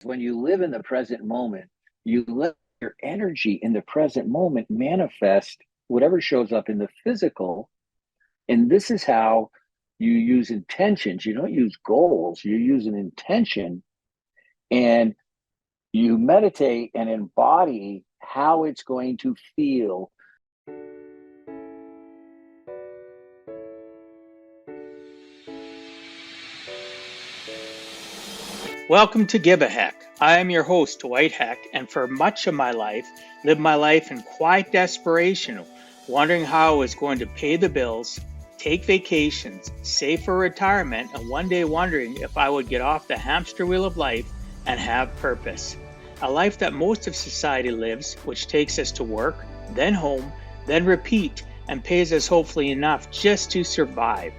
When you live in the present moment, you let your energy in the present moment manifest whatever shows up in the physical. And this is how you use intentions. You don't use goals, you use an intention, and you meditate and embody how it's going to feel. Welcome to Give a Heck. I am your host, Dwight Heck, and for much of my life, lived my life in quiet desperation, wondering how I was going to pay the bills, take vacations, save for retirement, and one day wondering if I would get off the hamster wheel of life and have purpose. A life that most of society lives, which takes us to work, then home, then repeat, and pays us hopefully enough just to survive.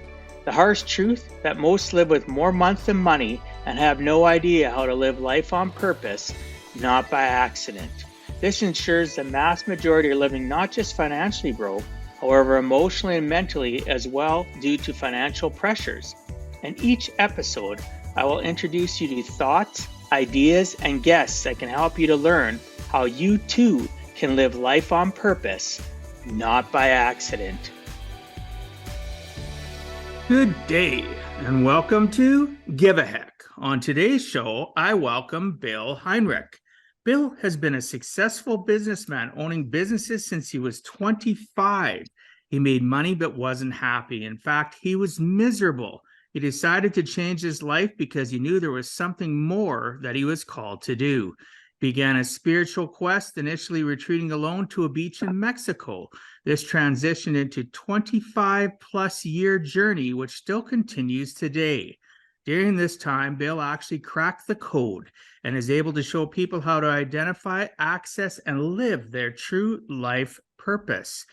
The harsh truth that most live with more month than money and have no idea how to live life on purpose, not by accident. This ensures the mass majority are living not just financially broke, however emotionally and mentally as well due to financial pressures. In each episode, I will introduce you to thoughts, ideas, and guests that can help you to learn how you too can live life on purpose, not by accident. Good day, and welcome to Give a Heck. On today's show, I welcome Bill Heinrich. Bill has been a successful businessman owning businesses since he was 25. He made money but wasn't happy. In fact, he was miserable. He decided to change his life because he knew there was something more that he was called to do. Began a spiritual quest, initially retreating alone to a beach in Mexico. This transitioned into 25-plus year journey, which still continues today. During this time, Bill actually cracked the code and is able to show people how to identify, access, and live their true life purpose.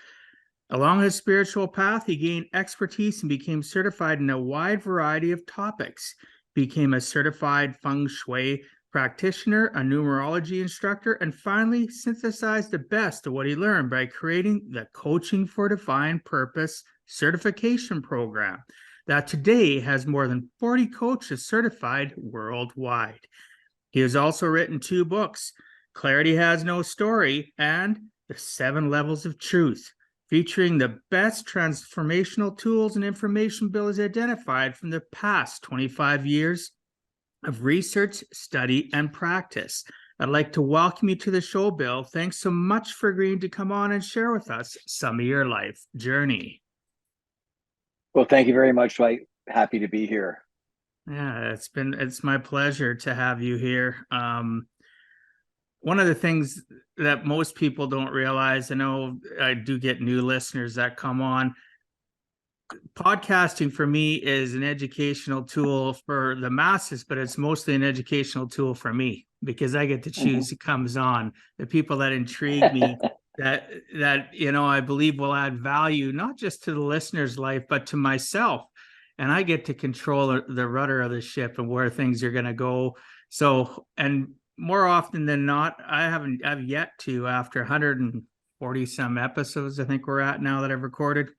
Along his spiritual path, he gained expertise and became certified in a wide variety of topics. Became a certified feng shui practitioner, a numerology instructor, and finally synthesized the best of what he learned by creating the Coaching for Divine Purpose certification program that today has more than 40 coaches certified worldwide. He has also written 2 books, Clarity Has No Story and The 7 Levels of Truth, featuring the best transformational tools and information Bill has identified from the past 25 years of research, study, and practice. I'd like to welcome you to the show, Bill. Thanks so much for agreeing to come on and share with us some of your life journey. Well, thank you very much, Dwight. Happy to be here. Yeah, it's my pleasure to have you here. One of the things that most people don't realize, I know I do get new listeners that come on, podcasting for me is an educational tool for the masses, but it's mostly an educational tool for me because I get to choose who comes on. The people that intrigue me, that I believe will add value not just to the listener's life but to myself, and I get to control the rudder of the ship and where things are going to go. So, and more often than not, I've yet to, after 140 some episodes I think we're at now that I've recorded,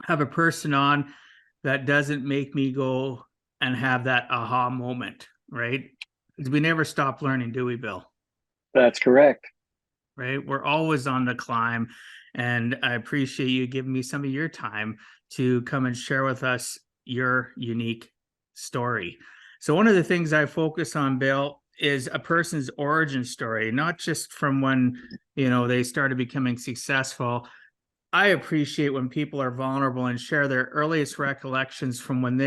have a person on that doesn't make me go and have that aha moment, right? Because we never stop learning, do we, Bill? That's correct. Right? We're always on the climb. And I appreciate you giving me some of your time to come and share with us your unique story. So one of the things I focus on, Bill, is a person's origin story, not just from when, they started becoming successful. I appreciate when people are vulnerable and share their earliest recollections from when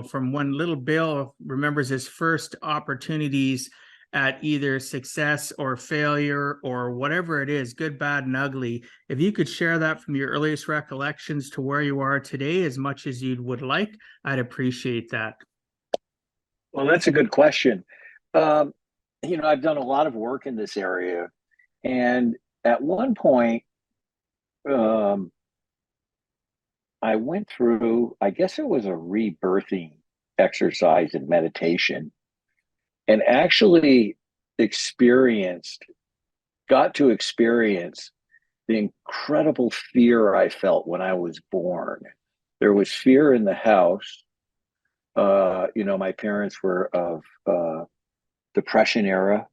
from when little Bill remembers his first opportunities at either success or failure or whatever it is, good, bad, and ugly. If you could share that from your earliest recollections to where you are today as much as you would like, I'd appreciate that. Well, that's a good question. I've done a lot of work in this area. And at one point, I went through, I guess it was a rebirthing exercise in meditation, and actually got to experience the incredible fear I felt when I was born. There was fear in the house. My parents were of Depression era,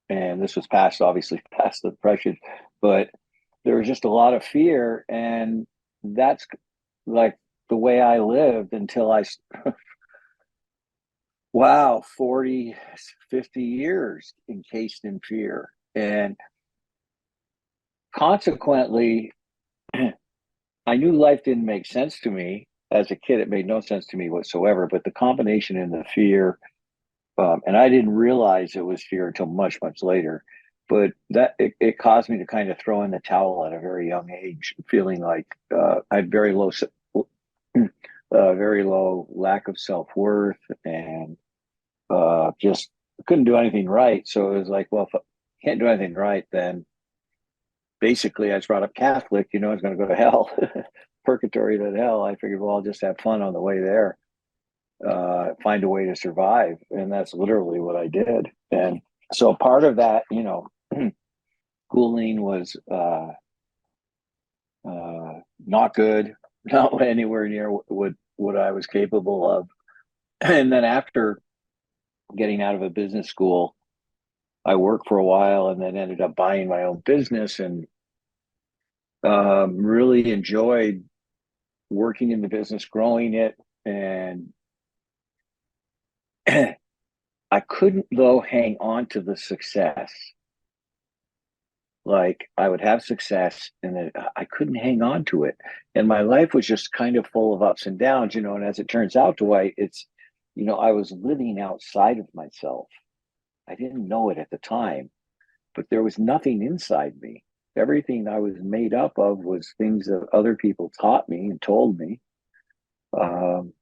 and this was past, obviously, past the Depression, but there was just a lot of fear, and that's like the way I lived until wow, 40, 50 years encased in fear. And consequently, I knew life didn't make sense to me. As a kid, it made no sense to me whatsoever. But the combination in the fear, and I didn't realize it was fear until much, much later. But it caused me to kind of throw in the towel at a very young age, feeling like I had very low lack of self worth, and just couldn't do anything right. So it was like, well, if I can't do anything right, then basically I was brought up Catholic, I was going to go to hell, purgatory to hell. I figured, well, I'll just have fun on the way there, find a way to survive. And that's literally what I did. And so part of that, schooling was not good, not anywhere near what I was capable of. And then after getting out of a business school, I worked for a while and then ended up buying my own business, and really enjoyed working in the business, growing it. And I couldn't, though, hang on to the success. Like I would have success and then I couldn't hang on to it. And my life was just kind of full of ups and downs, and as it turns out, Dwight, I was living outside of myself. I didn't know it at the time, but there was nothing inside me. Everything I was made up of was things that other people taught me and told me. Um,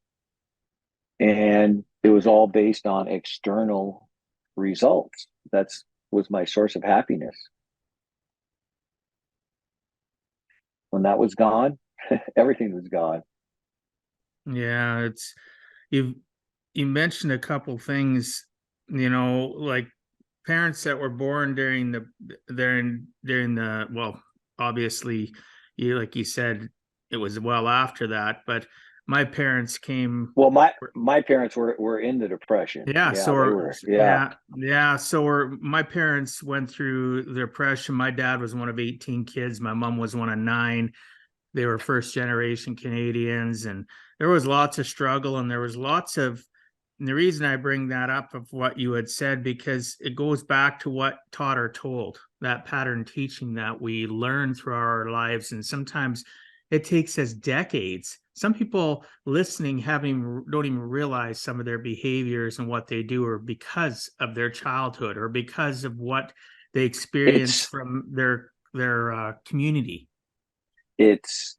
and it was all based on external results. That's was my source of happiness. When that was gone, everything was gone. Yeah, it's you you mentioned a couple things, like parents that were born during the well, obviously, like you said, it was well after that, but my parents came. Well, my parents were in the depression. Yeah, Yeah, they were. Yeah. yeah. My parents went through the depression. My dad was one of 18 kids. My mom was one of nine. They were first generation Canadians, and there was lots of struggle, and there was lots of. And the reason I bring that up of what you had said, because it goes back to what taught or told, that pattern teaching that we learn through our lives. And sometimes it takes us decades. Some people listening don't even realize some of their behaviors and what they do are because of their childhood or because of what they experience It's from their community. it's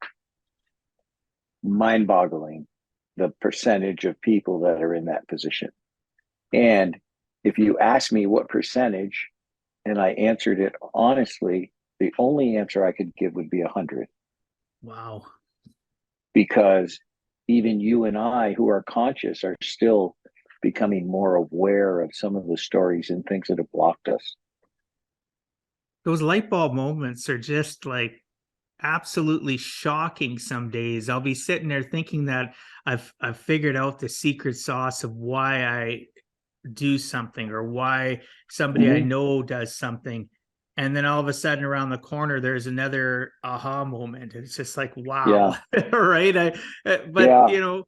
mind-boggling, the percentage of people that are in that position. And if you ask me what percentage, and I answered it honestly, the only answer I could give would be 100. Wow. Because even you and I, who are conscious, are still becoming more aware of some of the stories and things that have blocked us. Those light bulb moments are just like absolutely shocking. Some days I'll be sitting there thinking that I've figured out the secret sauce of why I do something or why somebody I Mm-hmm. know does something. And then all of a sudden around the corner, there's another aha moment. It's just like, wow. Yeah. Right. But Yeah.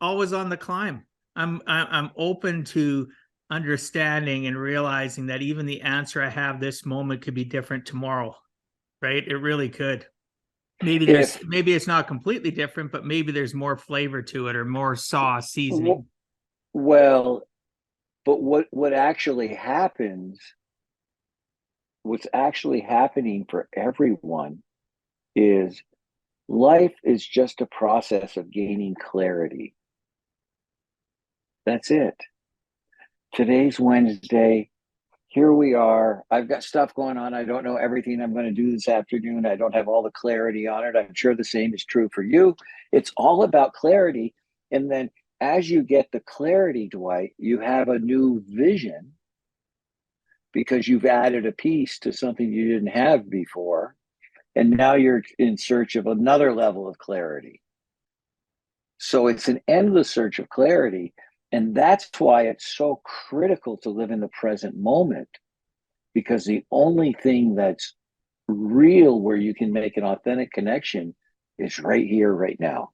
always on the climb. I'm open to understanding and realizing that even the answer I have this moment could be different tomorrow. Right. It really could. If Maybe it's not completely different, but maybe there's more flavor to it or more sauce seasoning. well, but what actually happens, what's actually happening for everyone is life is just a process of gaining clarity. That's it. Today's Wednesday. Here we are. I've got stuff going on. I don't know everything I'm going to do this afternoon. I don't have all the clarity on it. I'm sure the same is true for you. It's all about clarity. And then as you get the clarity, Dwight, you have a new vision because you've added a piece to something you didn't have before. And now you're in search of another level of clarity. So it's an endless search of clarity. And that's why it's so critical to live in the present moment, because the only thing that's real where you can make an authentic connection is right here, right now.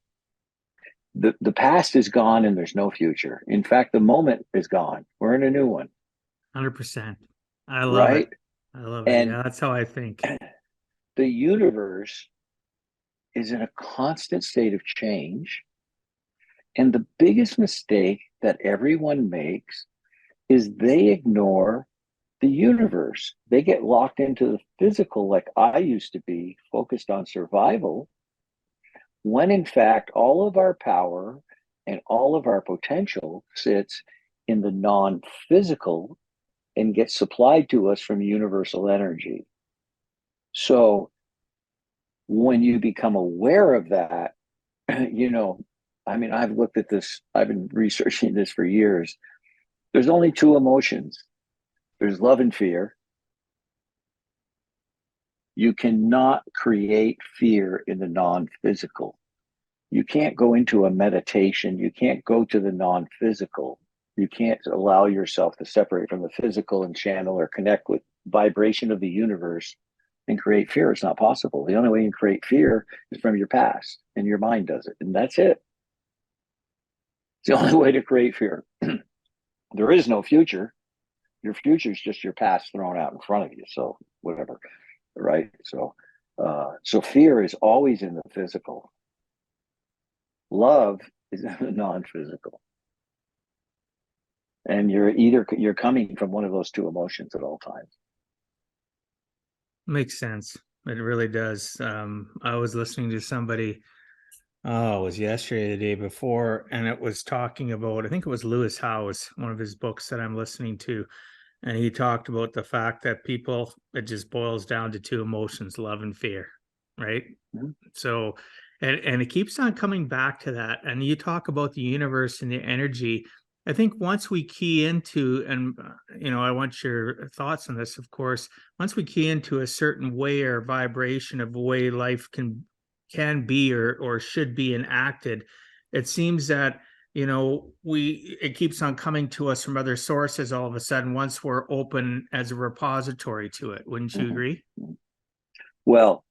The past is gone and there's no future. In fact, the moment is gone. We're in a new one, 100%. I love it. right? I love it. And Yeah, that's how I think. the universe is in a constant state of change. And the biggest mistake that everyone makes is they ignore the universe. They get locked into the physical, like I used to be, focused on survival, when in fact, all of our power and all of our potential sits in the non physical and gets supplied to us from universal energy. So when you become aware of that, you know, I mean, I've looked at this, I've been researching this for years. There's only two emotions, there's love and fear. You cannot create fear in the non physical. You can't go into a meditation. You can't go to the non physical. You can't allow yourself to separate from the physical and channel or connect with vibration of the universe and create fear. It's not possible. The only way you can create fear is from your past, and your mind does it. And that's it. It's the only way to create fear. There is no future. Your future is just your past thrown out in front of you. So whatever, right? So fear is always in the physical. Love is in the non-physical, and you're coming from one of those two emotions at all times. Makes sense. It really does. I was listening to somebody, oh, it was yesterday, the day before, and it was talking about, I think it was Lewis Howes, one of his books that I'm listening to. And he talked about the fact that people, it just boils down to two emotions, love and fear, right? Mm-hmm. So, and it keeps on coming back to that. And you talk about the universe and the energy. I think once we key into, and I want your thoughts on this, of course. Once we key into a certain way or vibration of the way life can be or should be enacted, it seems that it keeps on coming to us from other sources all of a sudden once we're open as a repository to it. Wouldn't you agree? Mm-hmm. Well,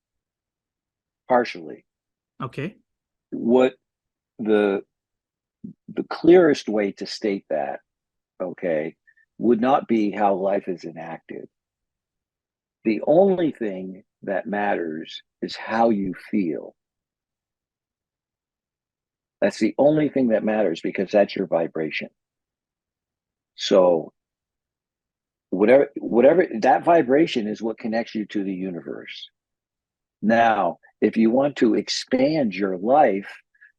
partially. Okay. What the the clearest way to state that, okay, would not be how life is enacted. The only thing that matters is how you feel. That's the only thing that matters, because that's your vibration. So whatever that vibration is what connects you to the universe. Now, if you want to expand your life,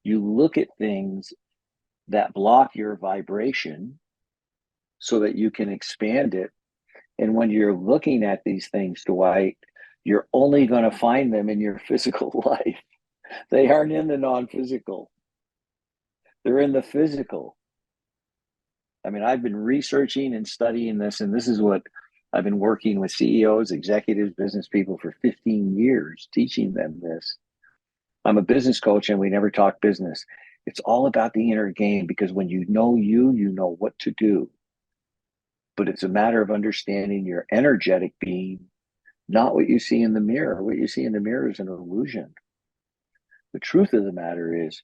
you look at things that block your vibration so that you can expand it. And when you're looking at these things, Dwight, you're only going to find them in your physical life. They aren't in the non-physical, they're in the physical. I mean, I've been researching and studying this, and this is what I've been working with CEOs, executives, business people for 15 years, teaching them this. I'm a business coach, and we never talk business. It's all about the inner game, because when you know you know what to do. But it's a matter of understanding your energetic being, not what you see in the mirror. What you see in the mirror is an illusion. The truth of the matter is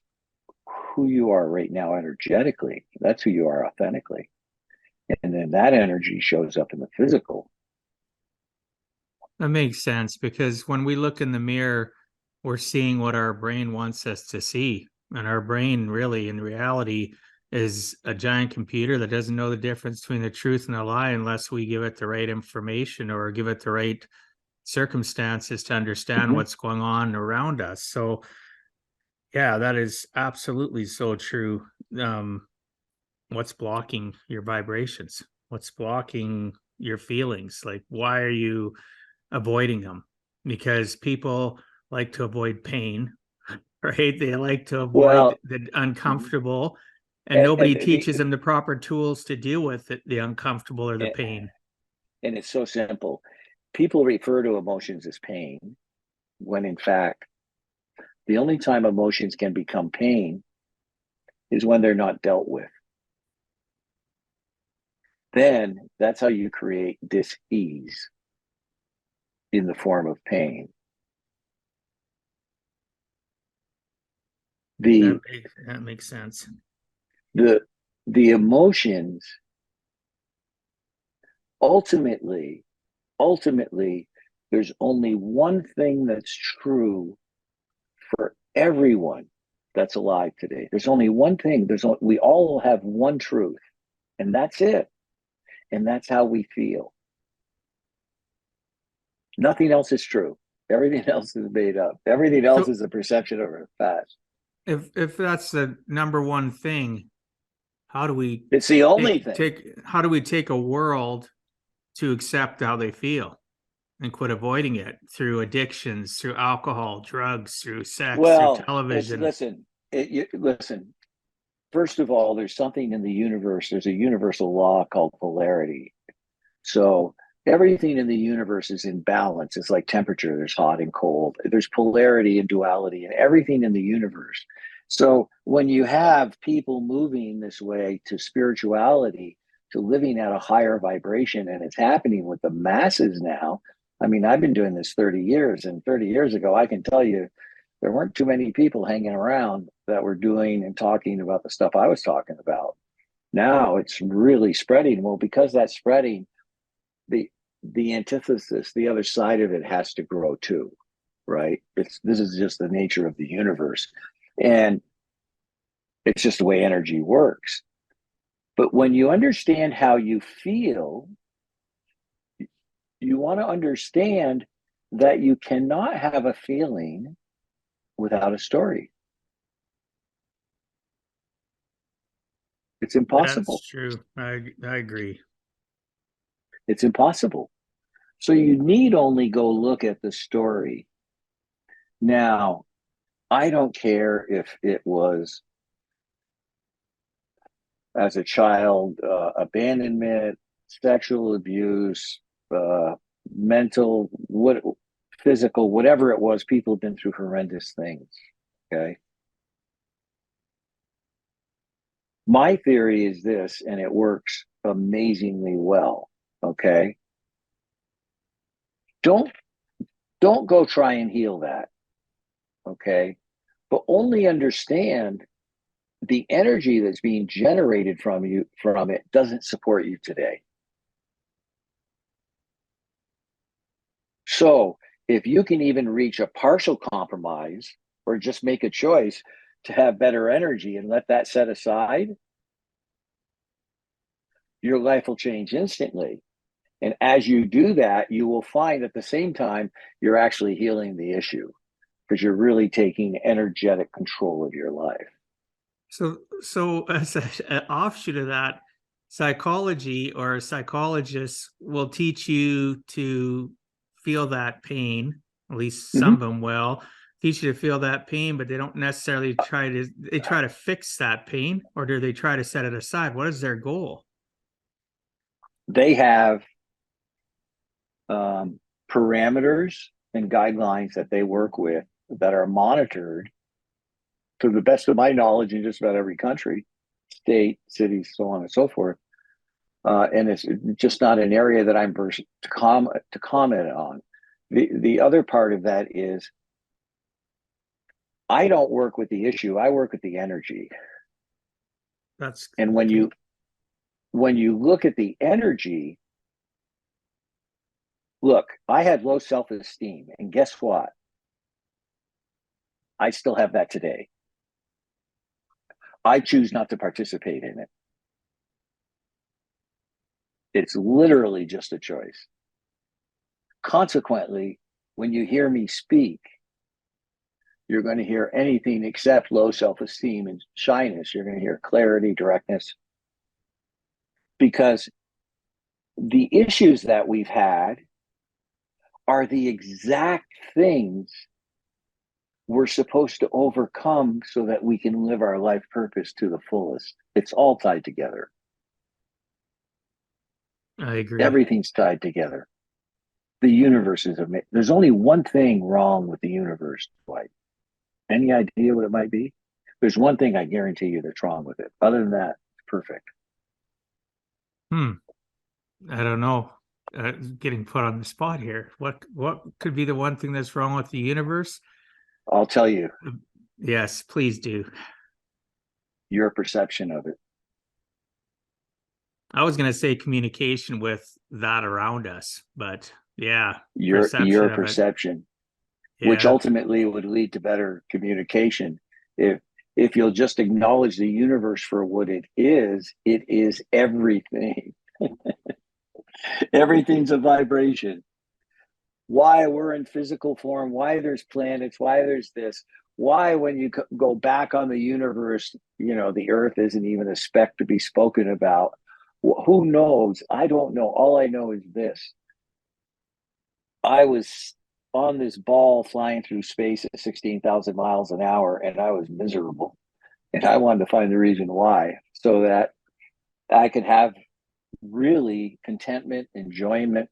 who you are right now energetically. That's who you are authentically. And then that energy shows up in the physical. That makes sense, because when we look in the mirror, we're seeing what our brain wants us to see. And our brain, really, in reality, is a giant computer that doesn't know the difference between the truth and the lie unless we give it the right information or give it the right circumstances to understand Mm-hmm. what's going on around us. So, yeah, that is absolutely so true. Um, what's blocking your vibrations? What's blocking your feelings? Like, why are you avoiding them? Because people like to avoid pain, right? They like to avoid Well, the uncomfortable, and and nobody teaches them the proper tools to deal with it, the uncomfortable or the pain. and it's so simple. People refer to emotions as pain, when in fact, the only time emotions can become pain is when they're not dealt with. then that's how you create dis-ease in the form of pain. That The makes sense. the the emotions ultimately ultimately there's only one thing that's true for everyone that's alive today. There's only one thing. We all have one truth, and that's it. And that's how we feel. Nothing else is true. Everything else is made up. Everything else So is a perception of our past. if that's the number one thing, how do we It's the only thing. how do we take a world to accept how they feel and quit avoiding it through addictions, through alcohol, drugs, through sex, through Well, it's television? listen. First of all, there's something in the universe. There's a universal law called polarity. So everything in the universe is in balance. It's like temperature. There's hot and cold. There's polarity and duality in everything in the universe. So when you have people moving this way to spirituality, to living at a higher vibration, and it's happening with the masses now. I mean, I've been doing this 30 years, and 30 years ago, I can tell you there weren't too many people hanging around that were doing and talking about the stuff I was talking about. Now it's really spreading. Well, because that's spreading, the the antithesis, the other side of it has to grow too, right? This is just the nature of the universe, and it's just the way energy works. But when you understand how you feel, you want to understand that you cannot have a feeling without a story. It's That's impossible. true. I agree. It's impossible. So you need only go look at the story. Now, I don't care if it was as a child, abandonment, sexual abuse, uh, mental, physical, whatever it was. People have been through horrendous things. Okay. My theory is this, and it works amazingly well. Okay. Don't don't go try and heal that. Okay. But only understand the energy that's being generated from it doesn't support you today. So if you can even reach a partial compromise or just make a choice to have better energy and let that set aside, your life will change instantly. And as you do that, you will find at the same time you're actually healing the issue because you're really taking energetic control of your life. So as an offshoot of that, psychology or psychologists will teach you to feel that pain. At least some of Mm-hmm. them will teach you to feel that pain, but they don't necessarily try to fix that pain, or do they try to set it aside? What is their goal? They have um, parameters and guidelines that they work with that are monitored to the best of my knowledge in just about every country, state, cities, so on and so forth. And it's just not an area that I'm to comment on. The other part of that is I don't work with the issue. I work with the energy. That's And okay. when you look at the energy, look, I had low self-esteem, and guess what? I still have that today. I choose not to participate in it. It's literally just a choice. Consequently, when you hear me speak, you're going to hear anything except low self-esteem and shyness. You're going to hear clarity, directness, because the issues that we've had are the exact things we're supposed to overcome so that we can live our life purpose to the fullest. It's all tied together. I agree. Everything's tied together. The universe is amazing. There's only one thing wrong with the universe, Dwight. Any idea what it might be? There's one thing I guarantee you that's wrong with it. Other than that, it's perfect. Hmm. I don't know. Getting put on the spot here. What could be the one thing that's wrong with the universe? I'll tell you, Yes, please do. your perception of it, I was going to say communication with that around us, but yeah, your perception of it. perception, which Yeah. ultimately would lead to better communication. If if you'll just acknowledge the universe for what it is everything. Everything's a vibration. Why we're in physical form, why there's planets, why there's this, why when you go back on the universe, the earth isn't even a speck to be spoken about. Who knows? I don't know. All I know is this. I was on this ball flying through space at 16,000 miles an hour, and I was miserable. And I wanted to find the reason why so that I could have really contentment, enjoyment,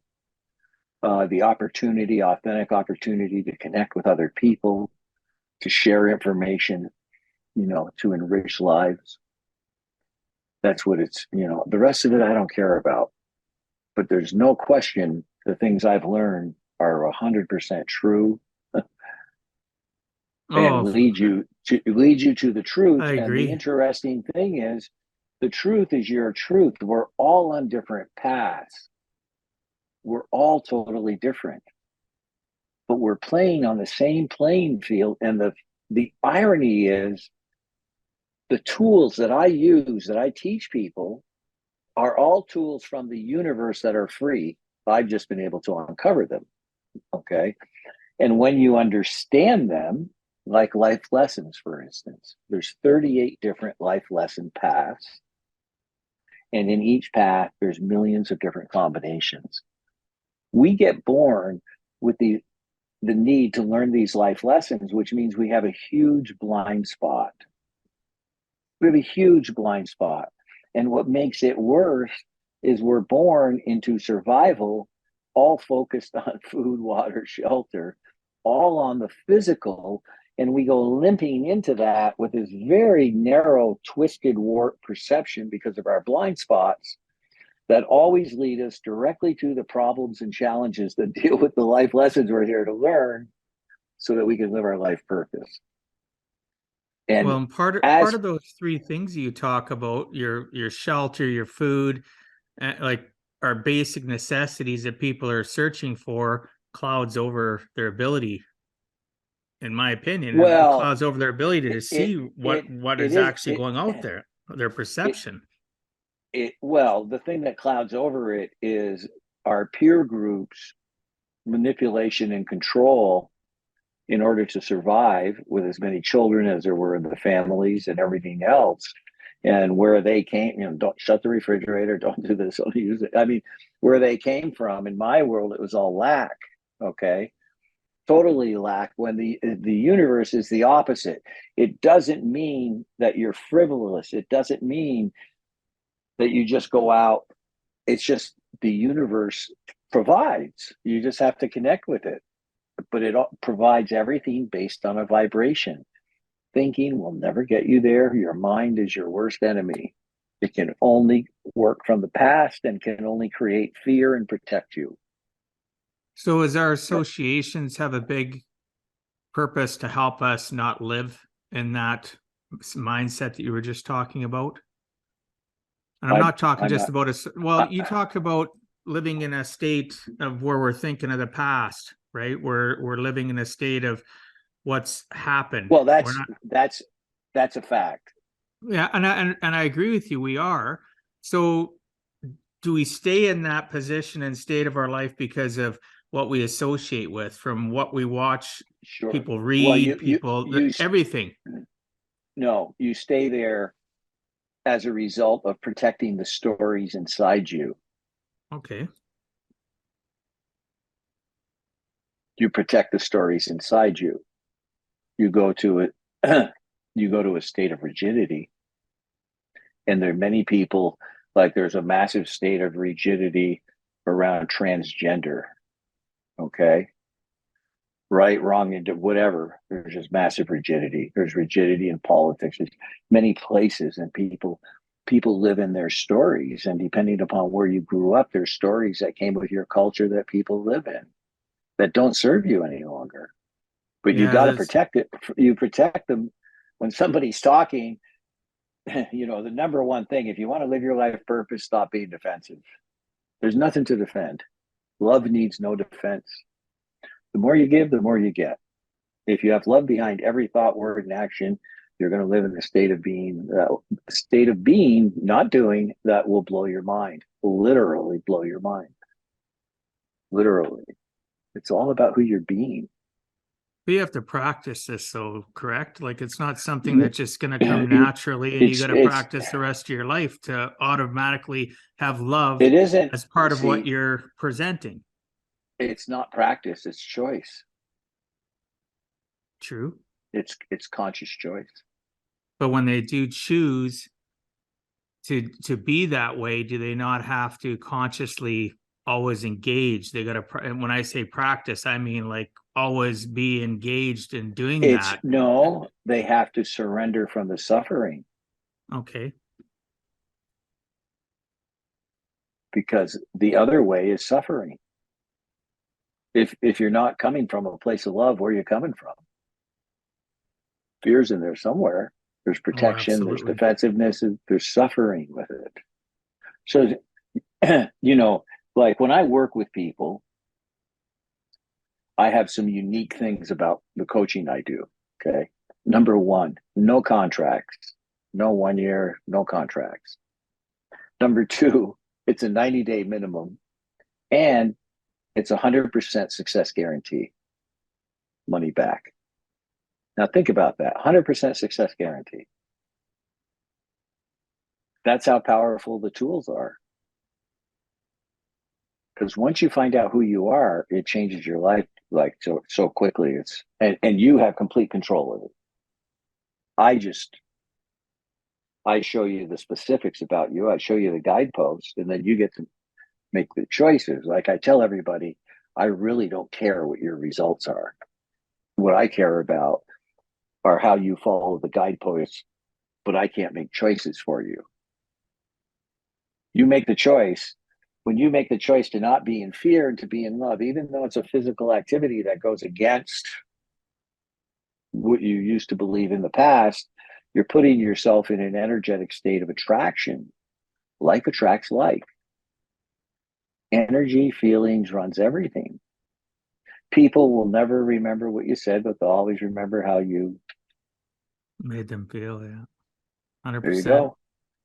the opportunity, authentic opportunity to connect with other people, to share information, to enrich lives. That's what the rest of it I don't care about. But there's no question the things I've learned are 100% true and Oh, lead you to the truth. I And the agree. interesting thing is the truth is your truth. We're all on different paths. We're all totally different, but we're playing on the same playing field. And the irony is the tools that I use, that I teach people, are all tools from the universe that are free. I've just been able to uncover them. Okay. And when you understand them, like life lessons, for instance, there's 38 different life lesson paths. And in each path, there's millions of different combinations. We get born with the need to learn these life lessons, which means we have a huge blind spot. We have a huge blind spot. And what makes it worse is we're born into survival, all focused on food, water, shelter, all on the physical. And we go limping into that with this very narrow, twisted, warped perception because of our blind spots that always lead us directly to the problems and challenges that deal with the life lessons we're here to learn so that we can live our life purpose. And Well, and part as of those three things you talk about, your shelter, your food, like are basic necessities that people are searching for, clouds over their ability, in my opinion, it well, clouds over their ability it to it see what it is is actually going out there, their it perception. well, the thing that clouds over it is our peer groups manipulation and control in order to survive with as many children as there were in the families and everything else. And where they came, don't shut the refrigerator, don't do this, don't use it. I mean, where they came from, in my world, it was all lack. Okay. Totally lack, when the universe is the opposite. It doesn't mean that you're frivolous. It doesn't mean that you just go out. It's just the universe provides. You just have to connect with it. But it provides everything based on a vibration. Thinking will never get you there. Your mind is your worst enemy. It can only work from the past and can only create fear and protect you. So, as our associations have a big purpose to help us not live in that mindset that you were just talking about? And I'm I'm not talking I'm just not. about well, Uh, you talk about living in a state of where we're thinking of the past, right? We're living in a state of what's happened. well, We're not, that's a fact. yeah, and I agree with you. We are. So do we stay in that position and state of our life because of what we associate with, from what we watch, Sure. people Well, read, everything? no, you stay there as a result of protecting the stories inside you. Okay. You protect the stories inside you. You go to it. You go to a state of rigidity, and there are many people, like there's a massive state of rigidity around transgender. Okay, right, wrong, and whatever. There's just massive rigidity. There's rigidity in politics. There's many places, and people people live in their stories, and depending upon where you grew up, there's stories that came with your culture that people live in that don't serve you any longer. But you Yeah, got to that's protect it. You protect them when somebody's talking. The number one thing, if you want to live your life purpose, stop being defensive. There's nothing to defend. Love needs no defense. The more you give, the more you get. If you have love behind every thought, word, and action, you're going to live in a state of being, not doing, that will blow your mind. Literally blow your mind. Literally. It's all about who you're being. you have to practice this, though, correct? Like it's not something that's just going to come It's naturally, and you got to it's practice the rest of your life to automatically have love it isn't. as part of what See, you're presenting. it's not practice, it's choice. True. It's conscious choice. But when they do choose to be that way, do they not have to consciously always engage? They got to, and when I say practice, I mean like always be engaged in doing It's that. no, they have to surrender from the suffering, Okay. because the other way is suffering. If you're not coming from a place of love, where are you coming from? Fear's in there somewhere. There's Oh, protection, there's absolutely. defensiveness, there's suffering with it. So, like when I work with people, I have some unique things about the coaching I do. Okay. Number one, no contracts, no 1 year, no contracts. Number two, it's a 90-day minimum, and it's 100% success guarantee, money back. Now think about that, 100% success guarantee. That's how powerful the tools are. Because once you find out who you are, it changes your life like so quickly. And you have complete control of it. I show you the specifics about you. I show you the guideposts, and then you get to make the choices. Like I tell everybody, I really don't care what your results are. What I care about are how you follow the guideposts, but I can't make choices for you. You make the choice. When you make the choice to not be in fear and to be in love, even though it's a physical activity that goes against what you used to believe in the past, you're putting yourself in an energetic state of attraction. Like attracts like. Energy, feelings runs everything. People will never remember what you said, but they'll always remember how you. Made them feel, yeah. There you 100%. go.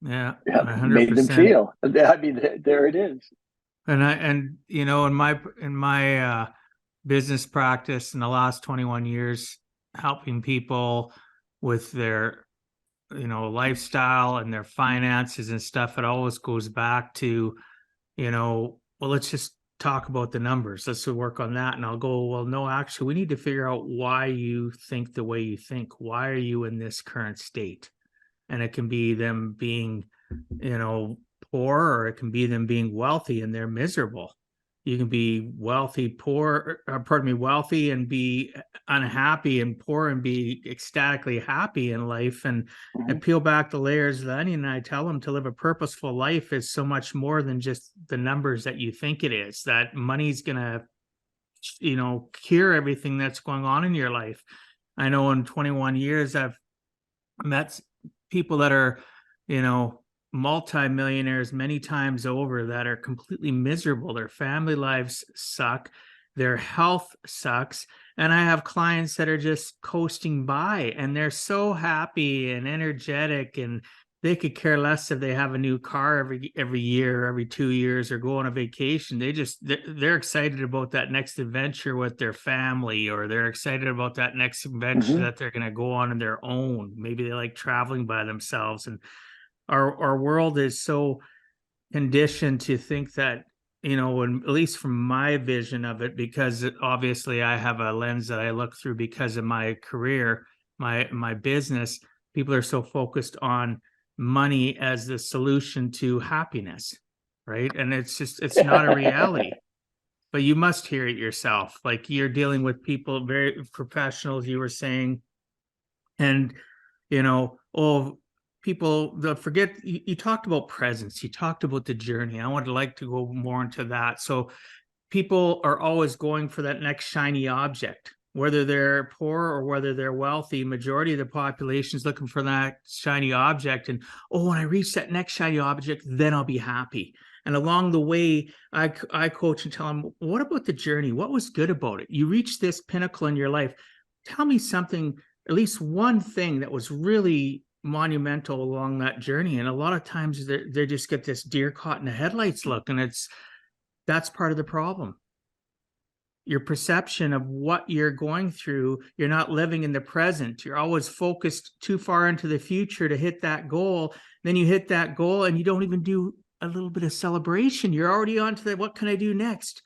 Yeah, Yeah, hundred made them percent. feel. I mean, there it is. And in my business practice in the last 21 years, helping people with their lifestyle and their finances and stuff, it always goes back to, well, let's just talk about the numbers. Let's work on that. And I'll go, well, no, actually, we need to figure out why you think the way you think. Why are you in this current state? And it can be them being, poor, or it can be them being wealthy and they're miserable. You can be wealthy, poor, pardon me, wealthy and be unhappy, and poor and be ecstatically happy in life. And I Mm-hmm. peel back the layers of the onion, and I tell them to live a purposeful life is so much more than just the numbers that you think it is. That money's gonna, cure everything that's going on in your life. I know in 21 years I've met people that are, you know, multimillionaires many times over that are completely miserable. Their family lives suck. Their health sucks. And I have clients that are just coasting by and they're so happy and energetic, and they could care less if they have a new car every year, every 2 years, or go on a vacation. They're excited about that next adventure with their family, or they're excited about that next adventure Mm-hmm. that they're going to go on their own. Maybe they like traveling by themselves. And our world is so conditioned to think that, and at least from my vision of it, because obviously I have a lens that I look through because of my career, my business. People are so focused on money as the solution to happiness, right? And it's not a reality. But you must hear it yourself. Like you're dealing with people, very professionals, you were saying, and oh, people they'll forget you talked about presence, you talked about the journey. I would like to go more into that. So people are always going for that next shiny object, whether they're poor or whether they're wealthy. Majority of the population is looking for that shiny object, and oh, when I reach that next shiny object, then I'll be happy. And along the way, I coach and tell them, what about the journey? What was good about it? You reach this pinnacle in your life. Tell me something, at least one thing that was really monumental along that journey. And a lot of times they just get this deer caught in the headlights look, and that's part of the problem. Your perception of what you're going through, you're not living in the present. You're always focused too far into the future to hit that goal. Then you hit that goal and you don't even do a little bit of celebration. You're already on to the, what can I do next?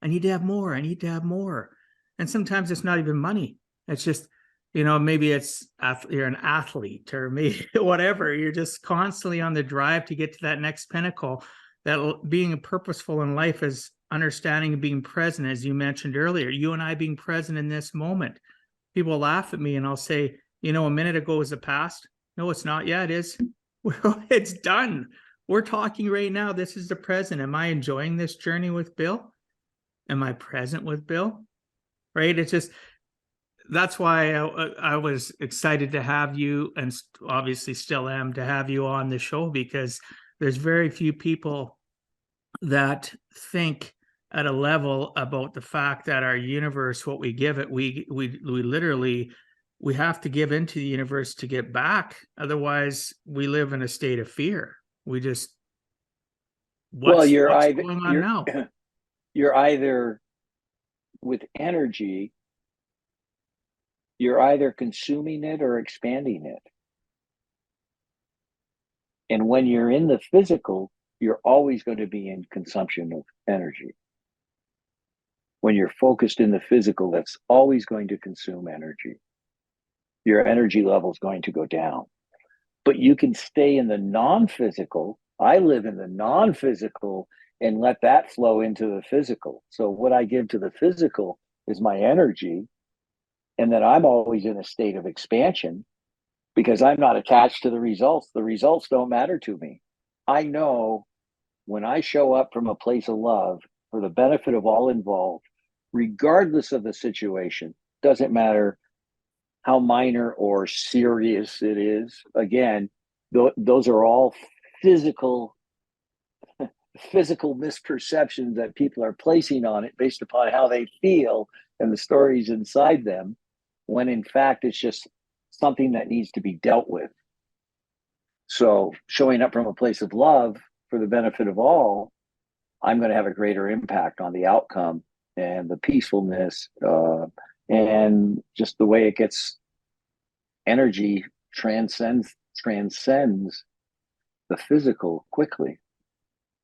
I need to have more. I need to have more. And sometimes it's not even money. It's just, maybe it's you're an athlete, or maybe whatever. You're just constantly on the drive to get to that next pinnacle. That being purposeful in life is understanding and being present, as you mentioned earlier. You and I being present in this moment. People laugh at me and I'll say, a minute ago was the past. No, it's not. Yeah, it is. Well, it's done. We're talking right now. This is the present. Am I enjoying this journey with Bill? Am I present with Bill? Right? It's just, that's why I was excited to have you, and obviously still am, to have you on the show, because there's very few people that think at a level about the fact that our universe, what we give it, we literally, we have to give into the universe to get back. Otherwise, we live in a state of fear. We just, what's going on now? You're either with energy, you're either consuming it or expanding it. And when you're in the physical, you're always going to be in consumption of energy. When you're focused in the physical, that's always going to consume energy. Your energy level is going to go down. But you can stay in the non-physical. I live in the non-physical and let that flow into the physical. So what I give to the physical is my energy. And then I'm always in a state of expansion because I'm not attached to the results. The results don't matter to me. I know when I show up from a place of love for the benefit of all involved, regardless of the situation, doesn't matter how minor or serious it is. Again, those are all physical misperceptions that people are placing on it based upon how they feel and the stories inside them, when in fact it's just something that needs to be dealt with. So showing up from a place of love for the benefit of all, I'm going to have a greater impact on the outcome and the peacefulness and just the way it gets energy transcends the physical quickly.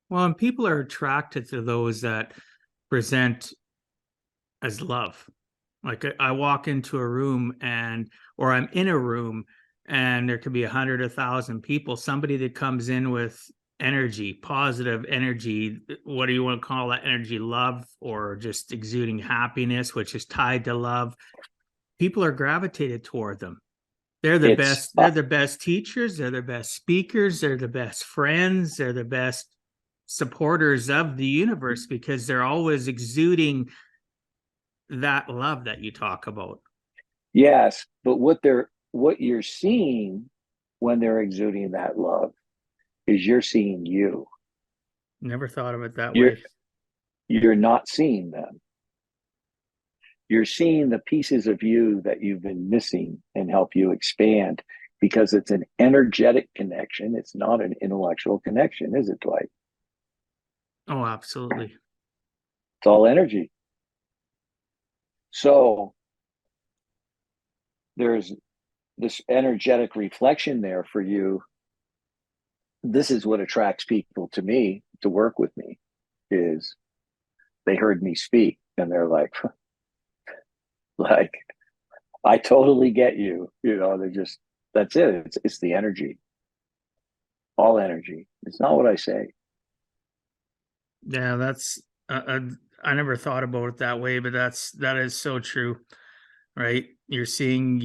Well, and people are attracted to those that present as love. Like I walk into a room or I'm in a room and there could be 100, 1,000 people. Somebody that comes in with energy, positive energy, what do you want to call that energy? Love, or just exuding happiness, which is tied to love. People are gravitated toward them. They're the best. They're the best teachers. They're the best speakers. They're the best friends. They're the best supporters of the universe because they're always exuding that love that you talk about. Yes, but what you're seeing when they're exuding that love is you're seeing you. Never thought of it that way. You're not seeing them. You're seeing the pieces of you that you've been missing and help you expand, because it's an energetic connection. It's not an intellectual connection, is it, Dwight? Oh, absolutely. It's all energy. So there's this energetic reflection there for you. This is what attracts people to me to work with me, is they heard me speak and they're like, I totally get you. They're just, that's it. It's the energy. All energy. It's not what I say. Yeah, that's I never thought about it that way, but that is so true, right? You're seeing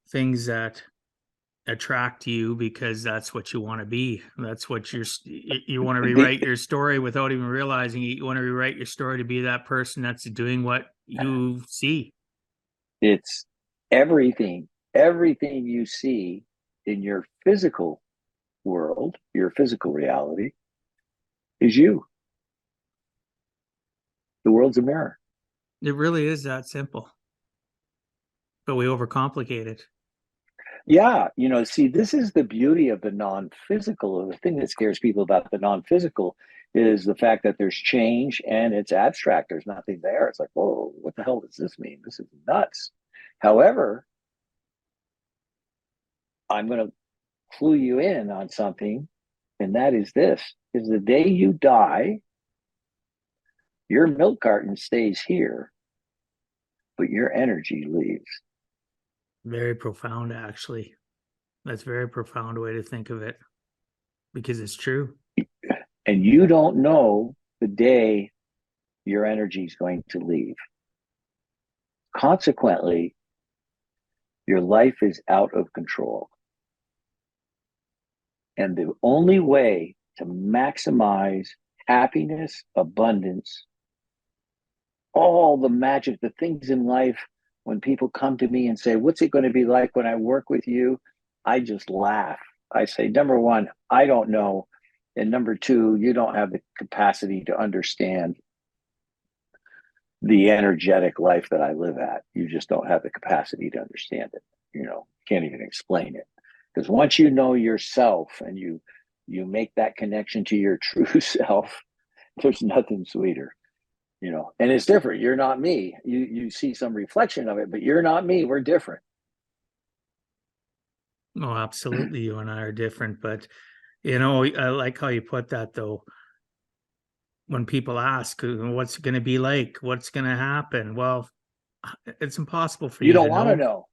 things that attract you because that's what you want to be. That's what you want to The, rewrite your story without even realizing it. You want to rewrite your story to be that person that's doing what you see. it's everything you see in your physical world, your physical reality is you. The world's a mirror. It really is that simple, but we overcomplicate it. Yeah, see, this is the beauty of the non-physical. The thing that scares people about the non-physical is the fact that there's change and it's abstract. There's nothing there. It's like, whoa, what the hell does this mean? This is nuts. However, I'm going to clue you in on something, and that is this: is the day you die, your milk carton stays here, but your energy leaves. Very profound, actually. That's a very profound way to think of it because it's true. And you don't know the day your energy is going to leave. Consequently, your life is out of control. And the only way to maximize happiness, abundance, all the magic, the things in life, when people come to me and say, what's it going to be like when I work with you? I just laugh. I say, number one, I don't know. And number two, you don't have the capacity to understand the energetic life that I live at. You just don't have the capacity to understand it. Can't even explain it. Because once you know yourself and you make that connection to your true self, there's nothing sweeter. And it's different. You're not me. You see some reflection of it, but you're not me. We're different. Oh, absolutely. You and I are different, but I like how you put that though. When people ask what's it going to be like, what's going to happen? Well, it's impossible for You you don't to want to know.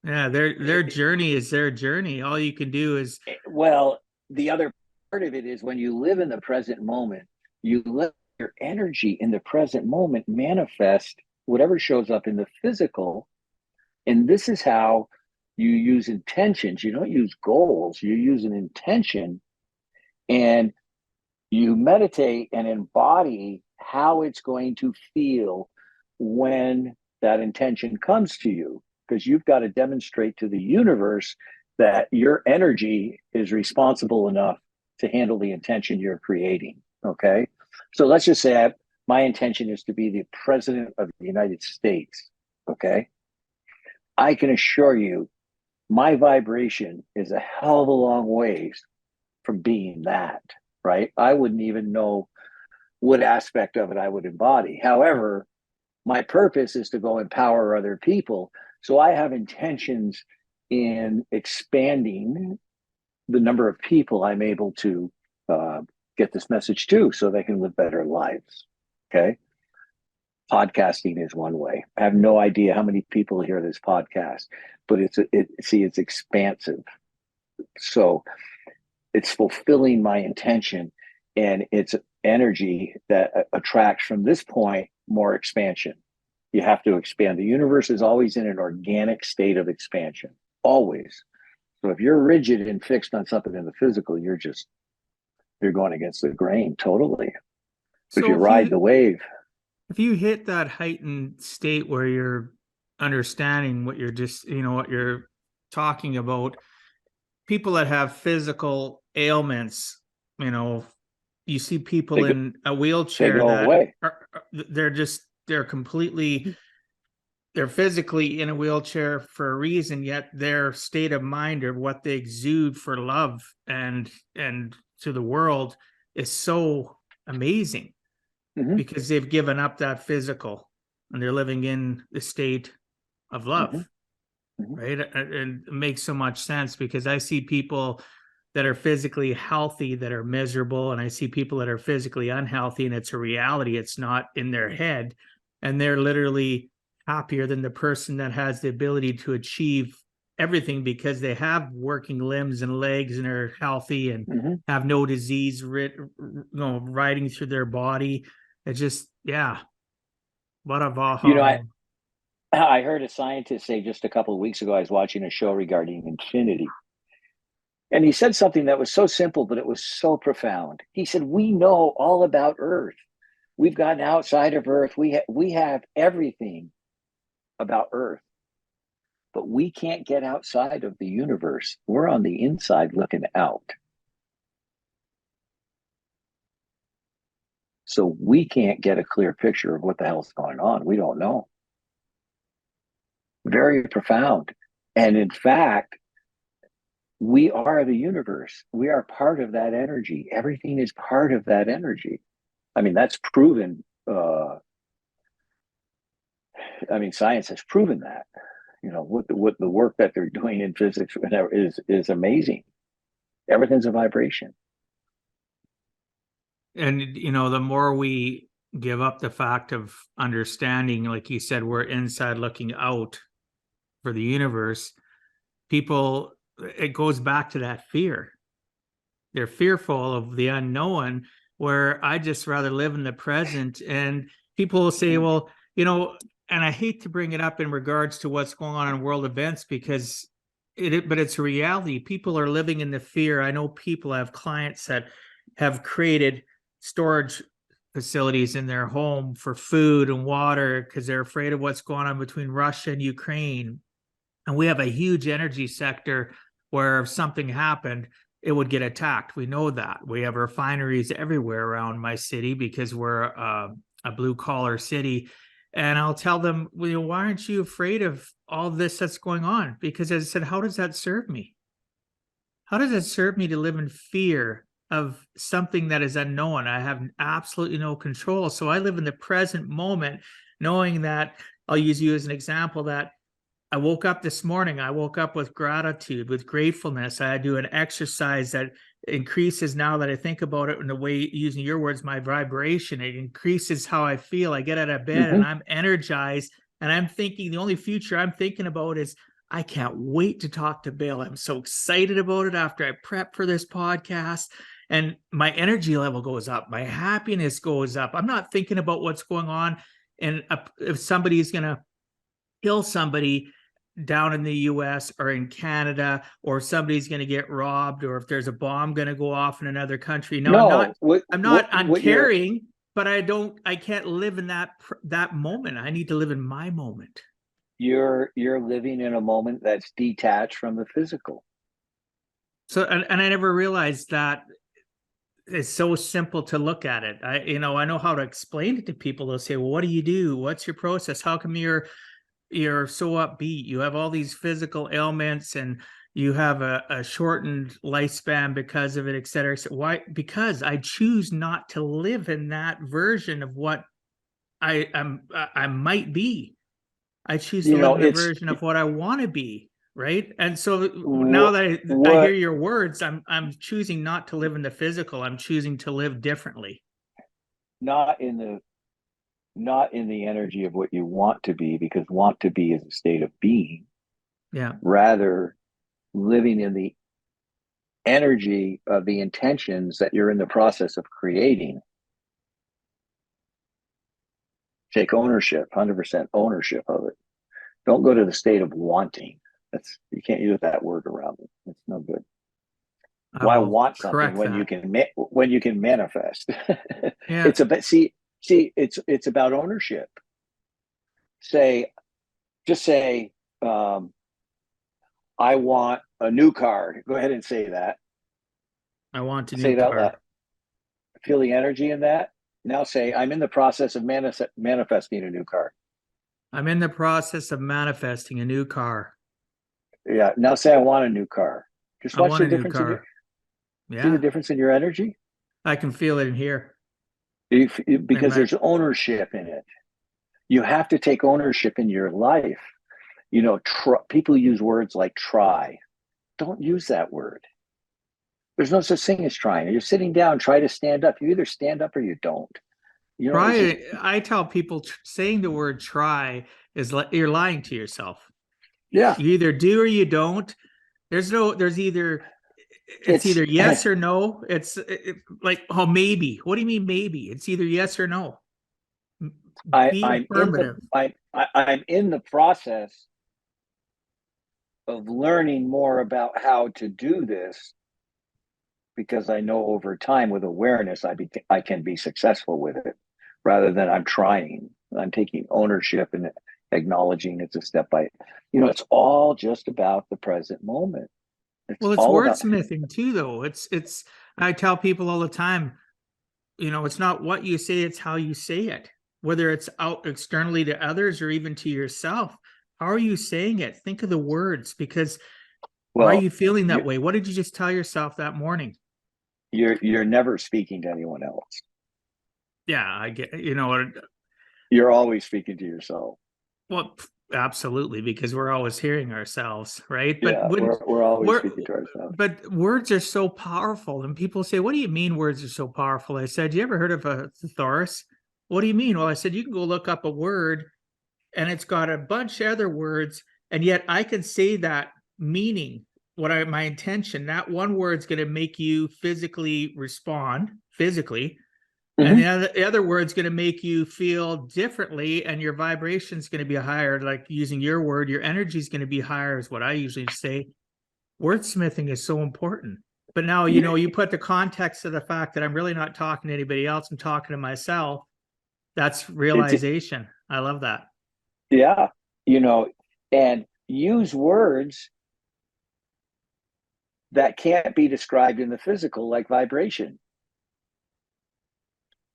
know. Yeah, their journey is their journey. All you can do is Well, the other part of it is when you live in the present moment, you let your energy in the present moment manifest whatever shows up in the physical. And this is how you use intentions. You don't use goals, you use an intention, and you meditate and embody how it's going to feel when that intention comes to you, because you've got to demonstrate to the universe that your energy is responsible enough to handle the intention you're creating. Okay, so let's just say my intention is to be the president of the United States. Okay, I can assure you my vibration is a hell of a long ways from being that, right? I wouldn't even know what aspect of it I would embody. However, my purpose is to go empower other people. So I have intentions in expanding the number of people I'm able to get this message to so they can live better lives. Okay. Podcasting is one way. I have no idea how many people hear this podcast, but it's expansive. So it's fulfilling my intention, and it's energy that attracts from this point more expansion. You have to expand. The universe is always in an organic state of expansion, always. So if you're rigid and fixed on something in the physical, you're going against the grain totally. But if so you ride the wave, if you hit that heightened state where you're understanding what you're just what you're talking about, people that have physical ailments, you know, you see people they go, in a they wheelchair go that away. they're completely they're physically in a wheelchair for a reason, yet their state of mind or what they exude for love and to the world is so amazing Mm-hmm, because they've given up that physical and they're living in the state of mm-hmm, love, mm-hmm. right? And it makes so much sense because I see people that are physically healthy that are miserable, and I see people that are physically unhealthy, and it's a reality. It's not in their head, and they're literally happier than the person that has the ability to achieve everything because they have working limbs and legs and are healthy and Mm-hmm. have no disease riding through their body. It's just, yeah, what a You aha know, moment. I heard a scientist say just a couple of weeks ago, I was watching a show regarding infinity. And he said something that was so simple, but it was so profound. He said, "We know all about Earth. We've gotten outside of Earth. We have everything about Earth, but we can't get outside of the universe. We're on the inside looking out. So we can't get a clear picture of what the hell's going on. We don't know." Very profound. And in fact, we are the universe. We are part of that energy. Everything is part of that energy. I mean, that's proven. Science has proven that. What the work that they're doing in physics is amazing. Everything's a vibration. And, the more we give up the fact of understanding, like you said, we're inside looking out for the universe, it goes back to that fear. They're fearful of the unknown, where I just rather live in the present. And people will say, well, and I hate to bring it up in regards to what's going on in world events, because but it's a reality. People are living in the fear. I know people, I have clients that have created storage facilities in their home for food and water because they're afraid of what's going on between Russia and Ukraine. And we have a huge energy sector where if something happened, it would get attacked. We know that. We have refineries everywhere around my city because we're a blue collar city. And I'll tell them, well, why aren't you afraid of all this that's going on? Because as I said, how does that serve me? How does it serve me to live in fear of something that is unknown? I have absolutely no control. So I live in the present moment, knowing that, I'll use you as an example, that I woke up this morning. I woke up with gratitude, with gratefulness. I do an exercise that increases, now that I think about it in the way, using your words, my vibration. It increases how I feel. I get out of bed and I'm energized, and I'm thinking, the only future I'm thinking about is, I can't wait to talk to Bill. I'm so excited about it after I prep for this podcast. And my energy level goes up. My happiness goes up. I'm not thinking about what's going on. And if somebody's going to kill somebody down in the US or in Canada, or somebody's going to get robbed, or if there's a bomb going to go off in another country. No, I'm not uncaring, but I can't live in that moment. I need to live in my moment. You're living in a moment that's detached from the physical. So, and I never realized that it's so simple to look at it. I know how to explain it to people. They'll say, well, what do you do? What's your process? How come you're so upbeat? You have all these physical ailments and you have a shortened lifespan because of it, et cetera. So why? Because I choose not to live in that version of what I might be. I choose to live in the version of what I want to be. Right. And so now that I hear your words, I'm choosing not to live in the physical. I'm choosing to live differently. Not in the energy of what you want to be, because want to be is a state of being. Yeah. Rather, living in the energy of the intentions that you're in the process of creating. Take ownership, 100% ownership of it. Don't go to the state of wanting. You can't use that word around it. It's no good. Why want something when you can manifest? Yeah. It's about ownership. Just say, I want a new car. Go ahead and say that. I want a new car. Feel the energy in that. Now say, I'm in the process of manifesting a new car. I'm in the process of manifesting a new car. Yeah. Now say, I want a new car. Just watch the difference. See the difference in your energy? I can feel it in here. Because there's ownership in it. You have to take ownership in your life. People use words like try. Don't use that word. There's no such thing as trying. You're sitting down, try to stand up. You either stand up or you don't. I tell people saying the word try is you're lying to yourself. Yeah. You either do or you don't. It's either yes or no. It's like, oh, maybe. What do you mean maybe? It's either yes or no. I'm in the process of learning more about how to do this, because I know over time with awareness, I can be successful with it rather than I'm trying. I'm taking ownership and acknowledging it's a step by, it's all just about the present moment. It's Well, it's all about, wordsmithing too, though. It's I tell people all the time, it's not what you say, it's how you say it, whether it's out externally to others or even to yourself. How are you saying it? Think of the words, because why are well, you feeling that you're, way? What did you just tell yourself that morning? you're never speaking to anyone else. Yeah, I get, You're always speaking to yourself. well, absolutely, because we're always hearing ourselves, right? But Yeah, when we're always we're speaking to ourselves. but words are so powerful, and people say, "What do you mean words are so powerful?" I said, "You ever heard of a thesaurus?" What do you mean? Well, I said, you can go look up a word and it's got a bunch of other words, and yet I can say that meaning, my intention, that one word's going to make you physically respond physically, and Mm-hmm. the other word's going to make you feel differently, and your vibration's going to be higher. Like using your word, your energy's going to be higher, is what I usually say. Wordsmithing is so important. But now, Yeah, you put the context of the fact that I'm really not talking to anybody else, I'm talking to myself. That's it's realization. I love that. yeah, you know, and use words that can't be described in the physical, like vibration.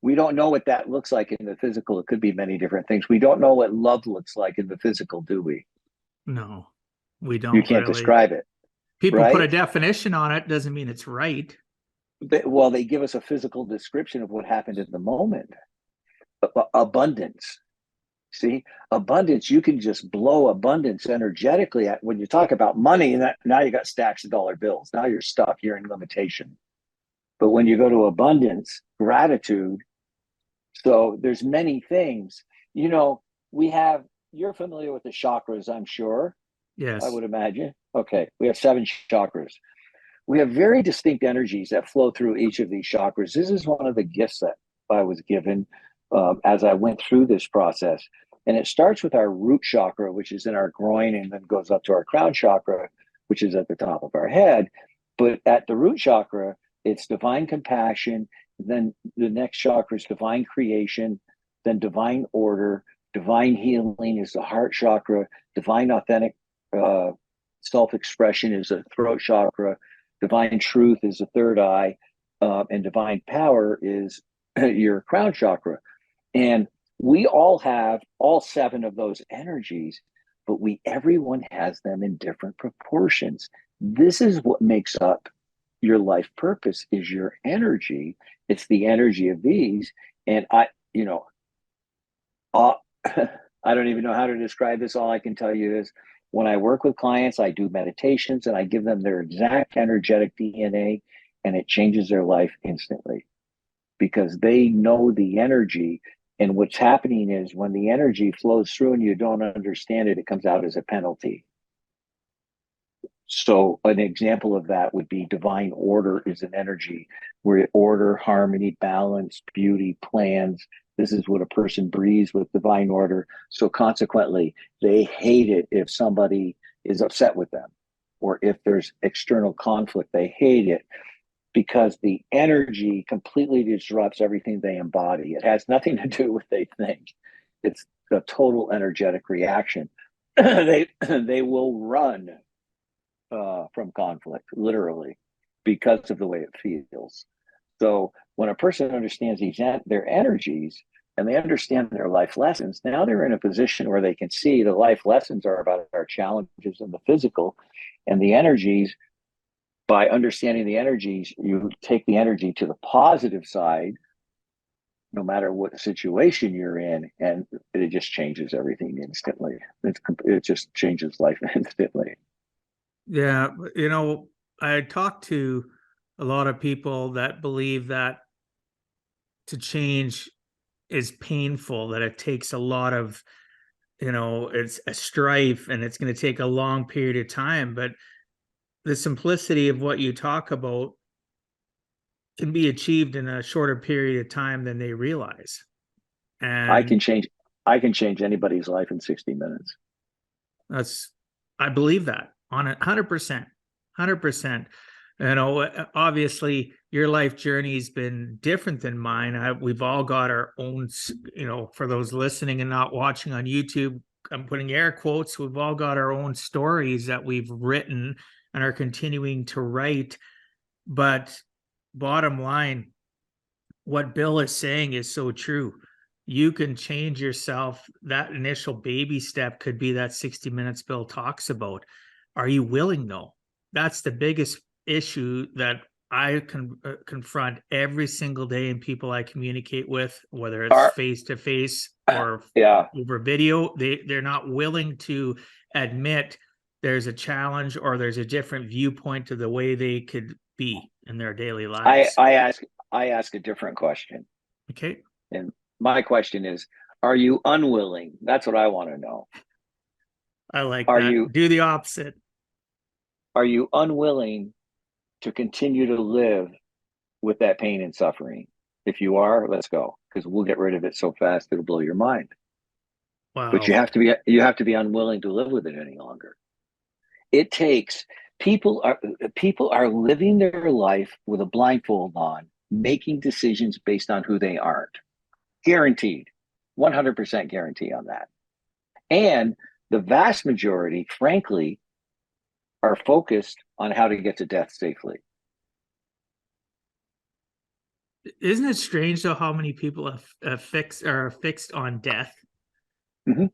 We don't know what that looks like in the physical. It could be many different things. We don't know what love looks like in the physical, do we? No, we You don't can't really. describe it, People put a right? definition on it, doesn't mean it's right. Well, they give us a physical description of what happened in the moment. Abundance. See, abundance, you can just blow abundance energetically. When you talk about money, now you got stacks of dollar bills. Now you're stuck. You're in limitation. But when you go to abundance, gratitude, so there's many things. You know, we have, you're familiar with the chakras, I'm sure, I Yes. would imagine. Okay, we have 7 chakras. We have very distinct energies that flow through each of these chakras. This is one of the gifts that I was given as I went through this process. And it starts with our root chakra, which is in our groin, and then goes up to our crown chakra, which is at the top of our head. But at the root chakra, it's divine compassion. Then the next chakra is divine creation, then divine order. Divine healing is the heart chakra. Divine authentic uh, self expression is the throat chakra. Divine truth is the third eye, and divine power is your crown chakra. And we all have all 7 of those energies, but everyone has them in different proportions. This is what makes up your life purpose, is your energy. It's the energy of these. And uh, I don't even know how to describe this. All I can tell you is when I work with clients, I do meditations and I give them their exact energetic DNA, and it changes their life instantly because they know the energy. And what's happening is when the energy flows through and you don't understand it, it comes out as a penalty. So an example of that would be divine order is an energy where order, harmony, balance, beauty, plans. This is what a person breathes with divine order. So consequently, they hate it if somebody is upset with them or if there's external conflict. They hate it because the energy completely disrupts everything they embody. It has nothing to do with what they think. It's a total energetic reaction. They will run from conflict, literally, because of the way it feels. So when a person understands their energies and they understand their life lessons, now they're in a position where they can see the life lessons are about our challenges in the physical, and the energies. By understanding the energies, you take the energy to the positive side, no matter what situation you're in, and it just changes everything instantly. It just changes life instantly. Yeah. I talked to a lot of people that believe that to change is painful, that it takes a lot of, it's a strife and it's going to take a long period of time. But the simplicity of what you talk about can be achieved in a shorter period of time than they realize. I And can change. I can change anybody's life in 60 minutes. that's, I believe that. on it. 100%. 100%. You know, obviously your life journey has been different than mine. We've all got our own, you know, for those listening and not watching on YouTube, I'm putting air quotes. We've all got our own stories that we've written and are continuing to write. But bottom line, what Bill is saying is so true. You can change yourself. That initial baby step could be that 60 minutes Bill talks about. Are you willing, though? That's the biggest issue that I confront every single day in people I communicate with, whether it's Are face to face or yeah. over video. They're not willing to admit there's a challenge or there's a different viewpoint to the way they could be in their daily I lives. I ask I ask a different question. Okay. And my question is, are you unwilling? That's what I want to know. I like Are that. you Do the opposite. are you unwilling to continue to live with that pain and suffering? If you are, let's go, because we'll get rid of it so fast it'll blow your mind. But Wow. you have to be unwilling to live with it any longer. It takes people are living their life with a blindfold on, making decisions based on who they aren't. Guaranteed. 100% guarantee on that. And the vast majority, frankly, are focused on how to get to death safely. Isn't it strange though how many people are fixed on death? Mm-hmm.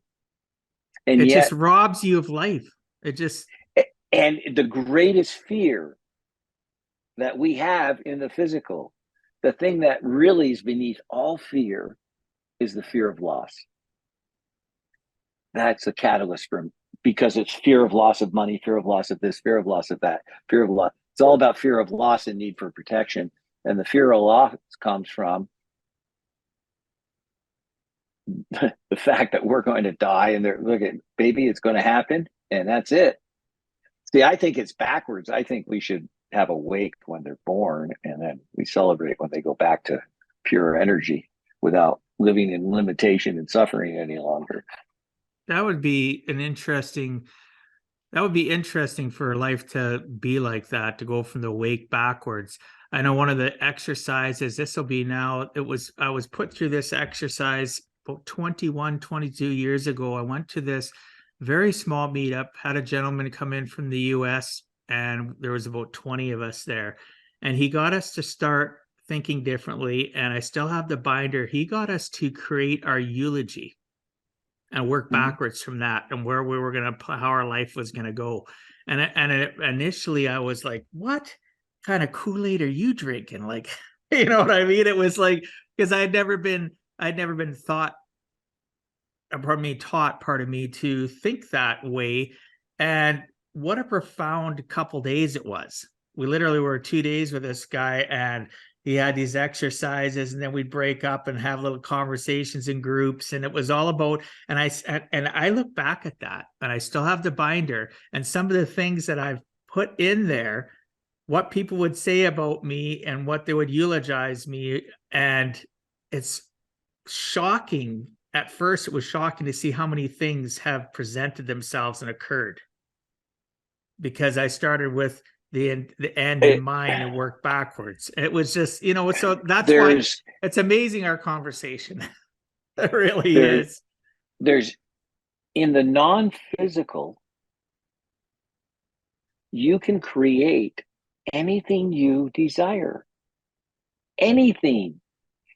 And It just yet, robs you of life. It just and the greatest fear that we have in the physical, the thing that really is beneath all fear, is the fear of loss. That's a catalyst for, because it's fear of loss of money, fear of loss of this, fear of loss of that, fear of loss. It's all about fear of loss and need for protection. And the fear of loss comes from the fact that we're going to die, and they're, look at, baby, it's going to happen, and that's it. See, I think it's backwards. I think we should have a wake when they're born, and then we celebrate when they go back to pure energy without living in limitation and suffering any longer. that would be an interesting that would be interesting for life to be like that, to go from the wake backwards. I know one of the exercises, this will be now, I was put through this exercise about 21, 22 years ago. I went to this very small meetup, had a gentleman come in from the US, and there was about 20 of us there. And he got us to start thinking differently. And I still have the binder. He got us to create our eulogy and work Mm-hmm. backwards from that and where we were going to, how our life was going to go. Initially I was like, what kind of Kool-Aid are you drinking? Like, you know what I mean? It was like, because I'd never been taught, part of me to think that way. And what a profound couple days it was. We literally were 2 days with this guy, and he had these exercises, and then we'd break up and have little conversations in groups. And it was all about, and I look back at that, and I still have the binder, and some of the things that I've put in there, what people would say about me and what they would eulogize me. And it's shocking. At first, it was shocking to see how many things have presented themselves and occurred, because I started with the end in It, mind and worked backwards. It was just, you know, so that's why there's it's amazing, our conversation. It really there is. there's in the non-physical, you can create anything you desire. Anything.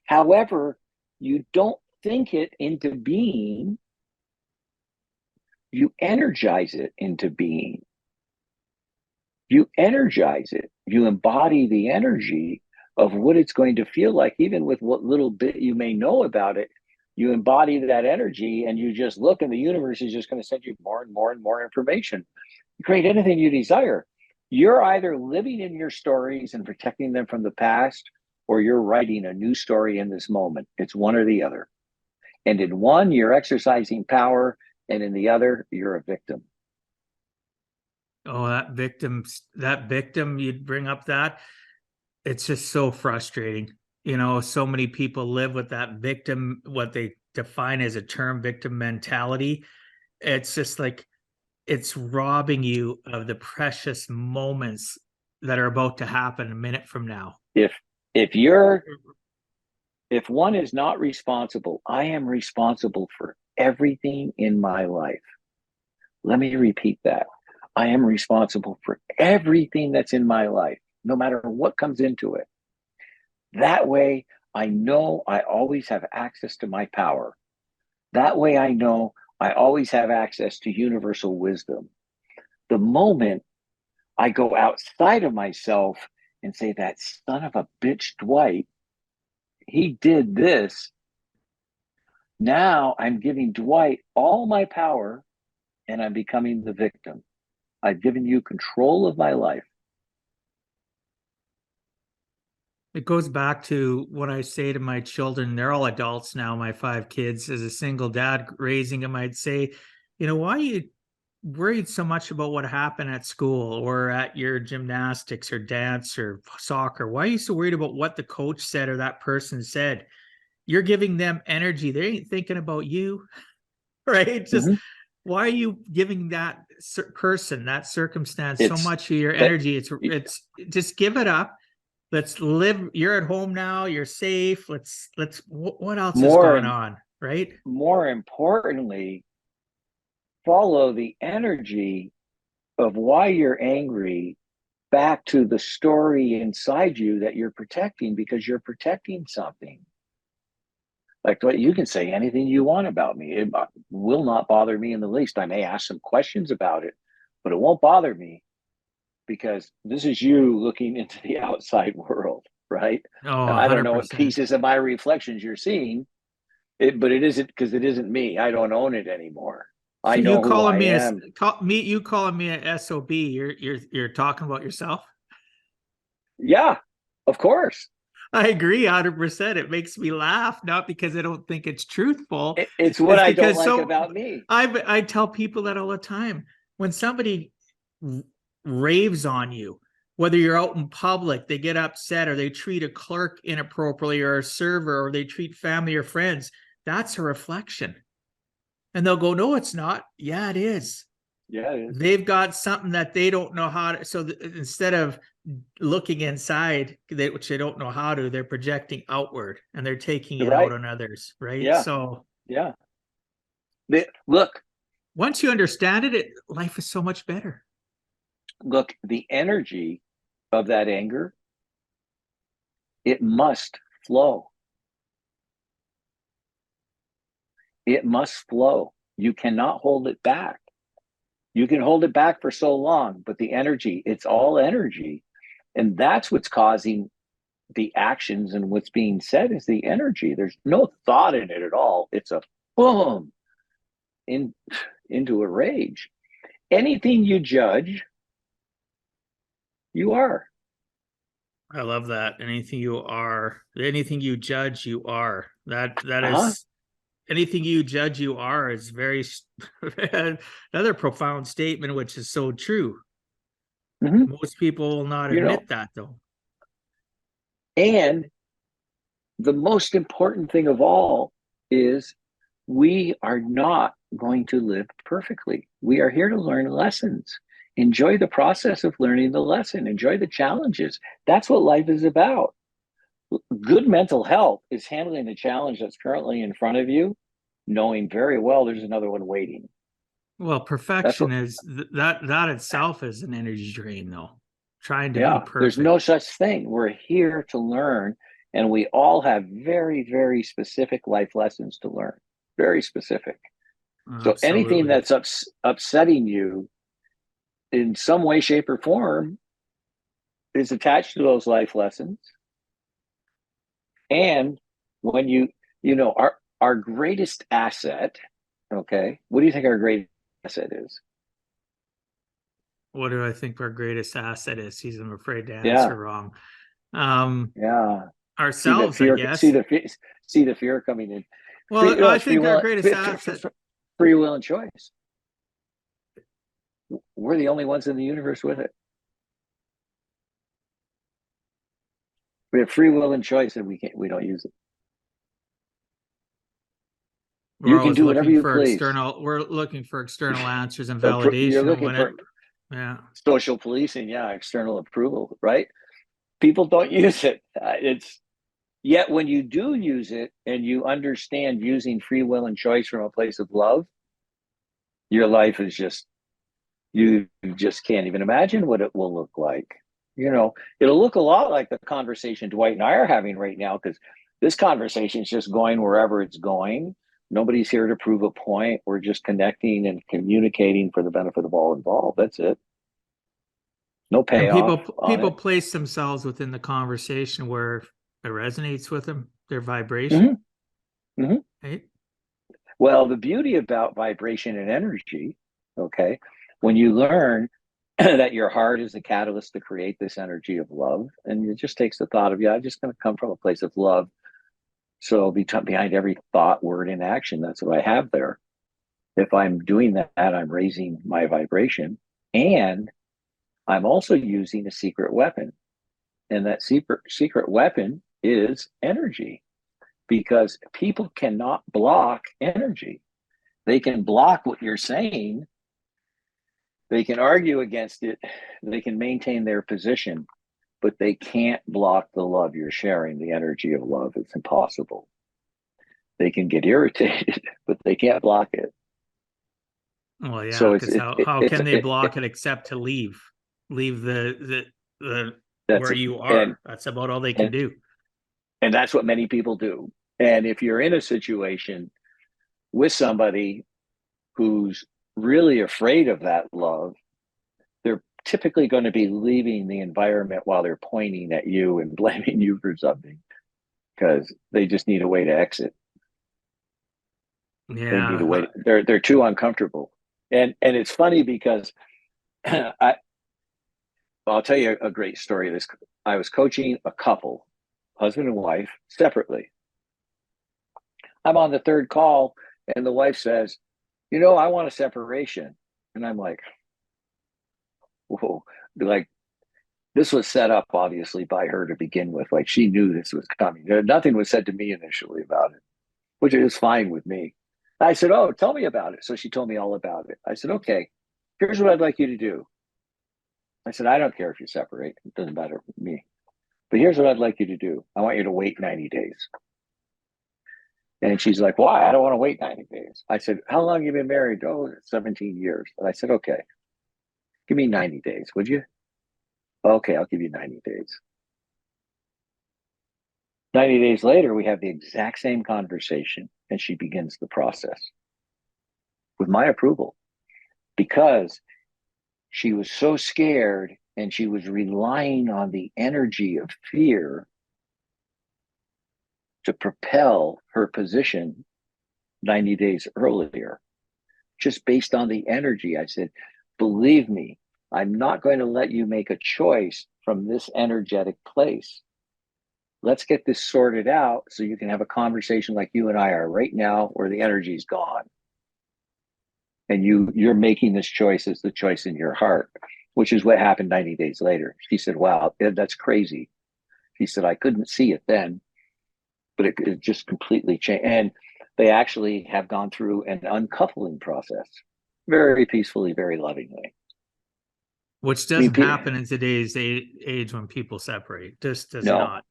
However, you don't think it into being, you energize it into being. You energize it. You embody the energy of what it's going to feel like, even with what little bit you may know about it. You embody that energy, and you just look, and the universe is just going to send you more and more and more information. You create anything you desire. You're either living in your stories and protecting them from the past, or you're writing a new story in this moment. It's one or the other. And in one, you're exercising power, and in the other, you're a victim. Oh, that victim, you'd bring up that. It's just so frustrating. You know, so many people live with that victim, what they define as a term, victim mentality. It's just like, it's robbing you of the precious moments that are about to happen a minute from now. If if you're if one is not responsible, I am responsible for everything in my life. Let me repeat that. I am responsible for everything that's in my life, no matter what comes into it. That way, I know I always have access to my power. That way, I know I always have access to universal wisdom. The moment I go outside of myself and say, that son of a bitch, Dwight, he did this. Now I'm giving Dwight all my power and I'm becoming the victim. I've given you control of my life. It goes back to what I say to my children. They're all adults now, my 5 kids. As a single dad raising them, I'd say, why are you worried so much about what happened at school or at your gymnastics or dance or soccer? Why are you so worried about what the coach said or that person said? You're giving them energy. They ain't thinking about you, right? Just Mm-hmm. why are you giving that person, that circumstance, so It's much of your that energy? It's just give it up. Let's live. You're at home now. You're safe. What else is more going and on, right? more importantly, follow the energy of why you're angry back to the story inside you that you're protecting, because you're protecting something. Like, what, you can say anything you want about me. It will not bother me in the least. I may ask some questions about it, but it won't bother me because this is you looking into the outside world, right? Oh, Now, I don't know what 100%. pieces of my reflections you're seeing, but it isn't, because it isn't me. I don't own it anymore. So I you know who calling I me am. you calling me a SOB? You're talking about yourself. Yeah, of course. I agree 100%. It makes me laugh, not because I don't think it's truthful. It's what It's I don't because like about me. I tell people that all the time. When somebody raves on you, whether you're out in public, they get upset or they treat a clerk inappropriately or a server or they treat family or friends, that's a reflection. And they'll go, no, it's not. Yeah, it is. Yeah, it is. They've got something that they don't know how to. So instead of looking inside, which they don't know how to, they're projecting outward and they're taking it out Right. on others. Right. Yeah. So Yeah. Look, once you understand life is so much better. look, the energy of that anger, it must flow. It must flow. You cannot hold it back. You can hold it back for so long, but the energy, it's all energy. And that's what's causing the actions, and what's being said is the energy. There's no thought in it at all. It's a boom in into a rage. Anything you judge, you are. I love that. Anything you judge, you are. That Uh-huh. is anything you judge, you are is very another profound statement, which is so true. Mm-hmm. Most people will not You know, admit that though. and the most important thing of all is we are not going to live perfectly. We are here to learn lessons. Enjoy the process of learning the lesson, enjoy the challenges. That's what life is about. Good mental health is handling the challenge that's currently in front of you, knowing very well there's another one waiting. Well, That's perfection what, is that itself is an energy drain though. Trying to be yeah, there's no perfect. such thing. We're here to learn, and we all have very, very specific life lessons to learn, very specific. So anything Absolutely. that's upsetting you in some way, shape, or form is attached to those life lessons. And when our greatest asset, okay, what do you think our greatest asset is? What do I think our greatest asset is? He's I'm afraid to Yeah, answer wrong. Um, yeah. See the Ourselves, I fear. guess. See the fear coming in. Free. Well, Oh, I it's free think our will. greatest asset. Free will and choice. We're the only ones in the universe with it. We have free will and choice, and we can't. We don't use it. We're You can always do whatever looking you for please. external answers and You're validation. And looking when it, for yeah. social policing, yeah, external approval, right? People don't use it. It's Yet when you do use it and you understand using free will and choice from a place of love, your life is just, you just can't even imagine what it will look like. It'll look a lot like the conversation Dwight and I are having right now, because this conversation is just going wherever it's going. Nobody's here to prove a point. We're just connecting and communicating for the benefit of all involved. That's it. No And payoff on people it. place themselves within the conversation where it resonates with them, their vibration, Mm-hmm. Mm-hmm. right? Well, the beauty about vibration and energy, okay, when you learn that your heart is the catalyst to create this energy of love, and it just takes the thought of, yeah, I'm just going to come from a place of love. So behind every thought, word, and action, that's what I have there. If I'm doing that, I'm raising my vibration, and I'm also using a secret weapon. And that secret weapon is energy, because people cannot block energy. They can block what you're saying. They can argue against it. They can maintain their position, but they can't block the love you're sharing, the energy of love. It's impossible. They can get irritated, but they can't block it. Well, yeah, So it's because it, it how it's can they it, it block it except to leave the that's where it. you are? That's about all they can And do. and that's what many people do. And if you're in a situation with somebody who's really afraid of that love, they're typically going to be leaving the environment while they're pointing at you and blaming you for something, because they just need a way to exit. They need a way. Yeah, They're too uncomfortable. And it's funny because I'll tell you a great story. I was coaching a couple, husband and wife, separately. I'm on the third call, and the wife says, I want a separation. And I'm like, whoa, like, this was set up obviously by her to begin with. Like, she knew this was coming. Nothing was said to me initially about it, which is fine with me. I said, oh, tell me about it. So she told me all about it. I said, okay, here's what I'd like you to do. I said, I don't care if you separate. It doesn't matter with me. But here's what I'd like you to do. I want you to wait 90 days. And she's like, why? I don't want to wait 90 days. I said, how long have you been married? Oh, 17 years. And I said, okay, give me 90 days, would you? Okay, I'll give you 90 days. 90 days later, we have the exact same conversation, and she begins the process with my approval, because she was so scared and she was relying on the energy of fear to propel her position 90 days earlier, just based on the energy. I said, believe me, I'm not going to let you make a choice from this energetic place. Let's get this sorted out so you can have a conversation like you and I are right now, where the energy's gone. And you're making this choice as the choice in your heart, which is what happened 90 days later. She said, wow, that's crazy. He said, I couldn't see it then, but it just completely changed. And they actually have gone through an uncoupling process very peacefully, very lovingly. which I mean, doesn't happen in today's age when people separate. Just does no, not.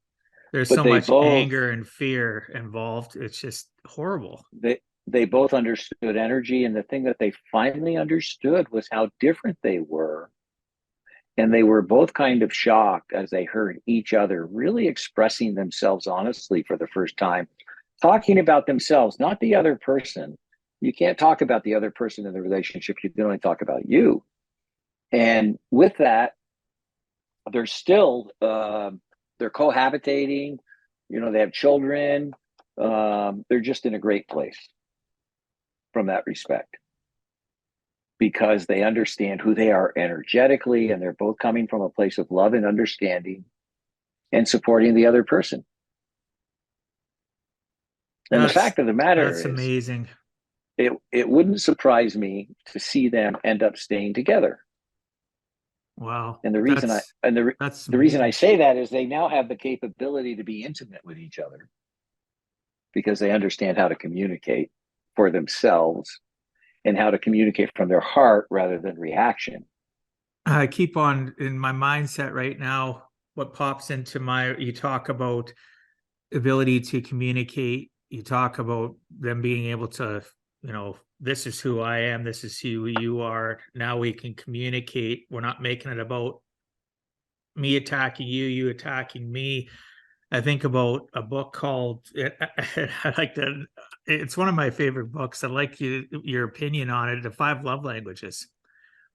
There's but so much anger and fear involved. It's just horrible. they both understood energy, and the thing that they finally understood was how different they were. And they were both kind of shocked as they heard each other really expressing themselves honestly for the first time, talking about themselves, not the other person. You can't talk about the other person in the relationship. You can only talk about you. And with that, they're still they're cohabitating. They have children. They're just in a great place from that respect, because they understand who they are energetically, and they're both coming from a place of love and understanding and supporting the other person. And the That's fact of the matter that's is, amazing. it wouldn't surprise me to see them end up staying together. Wow. And the reason I and That's the reason I amazing. say that is they now have the capability to be intimate with each other, because they understand how to communicate. for themselves and how to communicate from their heart rather than reaction. I keep on in my mindset right now. What pops into you talk about ability to communicate. You talk about them being able to, this is who I am. This is who you are. Now we can communicate. We're not making it about me attacking you, you attacking me. I think about a book called, I like that. It's one of my favorite books. I like your opinion on it, The Five Love Languages,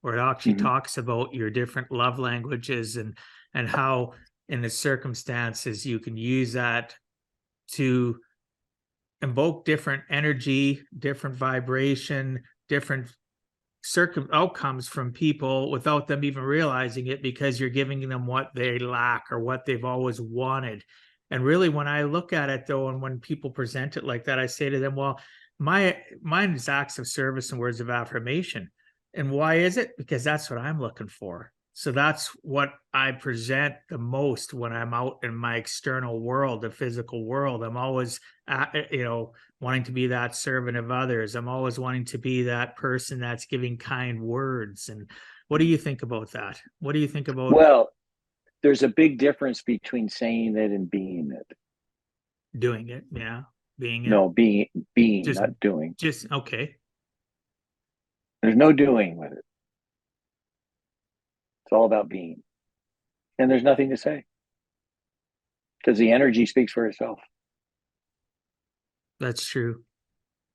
where it actually Mm-hmm. talks about your different love languages and how in the circumstances you can use that to invoke different energy, different vibration, different outcomes from people without them even realizing it, because you're giving them what they lack or what they've always wanted. And really, when I look at it though, and when people present it like that, I say to them, well, mine is acts of service and words of affirmation. And why is it? Because that's what I'm looking for. So that's what I present the most when I'm out in my external world, the physical world. I'm always, wanting to be that servant of others. I'm always wanting to be that person that's giving kind words. And what do you think about that? What do you think about Well, there's a big difference between saying it and being it. doing it? Yeah. Being it. No, being, Just, not doing. okay. There's no doing with it. It's all about being. And there's nothing to say because the energy speaks for itself. That's true.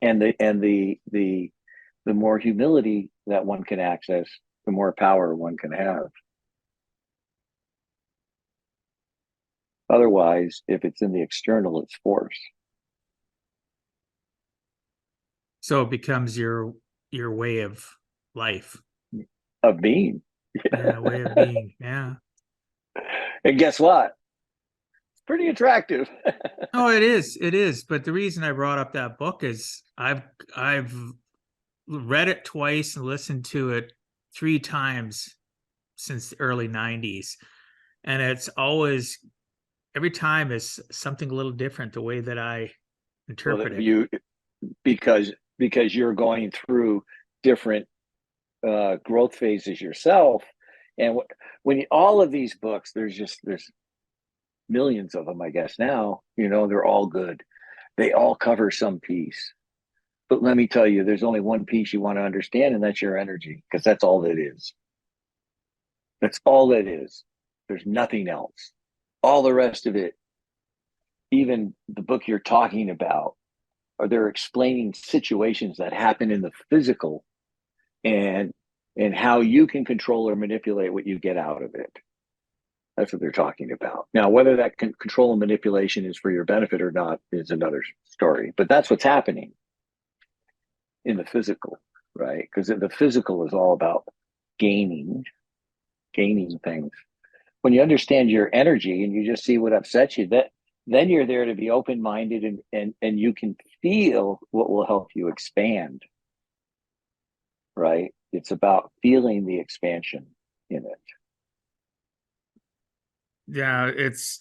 And the more humility that one can access, the more power one can have. Otherwise, if it's in the external, it's force. So it becomes your way of life. Of being. Yeah, way of being. Yeah. And guess what? It's pretty attractive. Oh, it is. It is. But the reason I brought up that book is I've read it twice and listened to it 3 times since the early 90s. And it's always, every time is something a little different the way that I Well, interpret it. because you're going through different growth phases yourself, and all of these books, there's millions of them, I guess now. They're all good. They all cover some piece. But let me tell you, there's only one piece you want to understand, and that's your energy, because that's all it is. That's all it is. There's nothing else. All the rest of it, even the book you're talking about, or they're explaining situations that happen in the physical and how you can control or manipulate what you get out of it. That's what they're talking about. Now, whether that control and manipulation is for your benefit or not is another story. But that's what's happening in the physical, right? Because the physical is all about gaining things. When you understand your energy and you just see what upsets you, then you're there to be open-minded and you can feel what will help you expand, right? It's about feeling the expansion in it. Yeah, this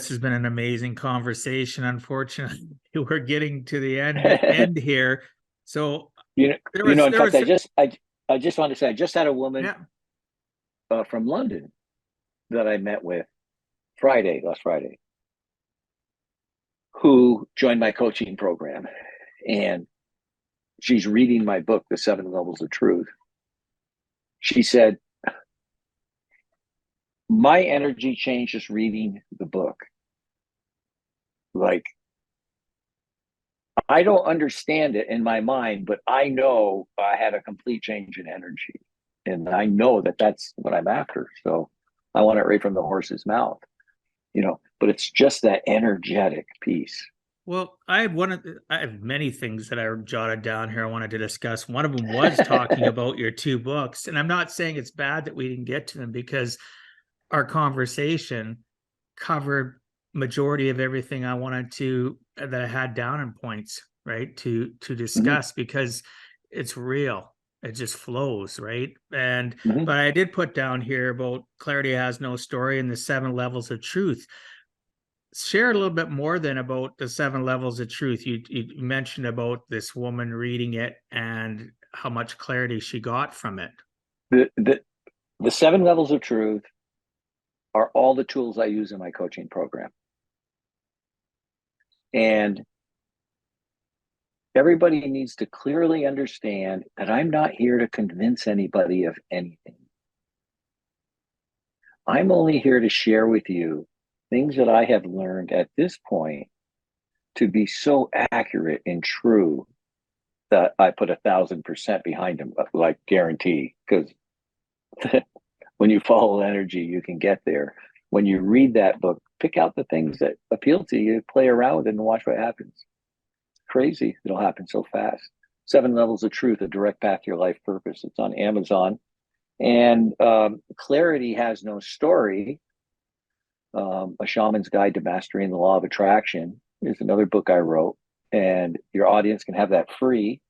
has been an amazing conversation. Unfortunately, we're getting to the end here. So In there fact, was I just want to say, I just had a woman yeah. from London that I met with last Friday, who joined my coaching program. And she's reading my book, The 7 Levels of Truth. She said, my energy changed just reading the book. Like, I don't understand it in my mind, but I know I had a complete change in energy. And I know that that's what I'm after. So I want it right from the horse's mouth, but it's just that energetic piece. Well, I have many things that I jotted down here I wanted to discuss. One of them was talking about your 2 books. And I'm not saying it's bad that we didn't get to them, because our conversation covered majority of everything I wanted that I had down in points, right? To discuss, because it's real. It just flows, right? But I did put down here about clarity has no story and the 7 levels of truth. share a little bit more then about the 7 levels of truth. You mentioned about this woman reading it and how much clarity she got from it. The 7 levels of truth are all the tools I use in my coaching program. And everybody needs to clearly understand that I'm not here to convince anybody of anything. I'm only here to share with you things that I have learned at this point to be so accurate and true that I put 1,000% behind them, like guarantee, because when you follow energy, you can get there. When you read that book, pick out the things that appeal to you, play around with it, and watch what happens. It's crazy. It'll happen so fast. 7 levels of truth, a direct path to your life purpose. It's on Amazon. And Clarity Has No Story, A Shaman's Guide to Mastering the Law of Attraction is another book I wrote. And your audience can have that free.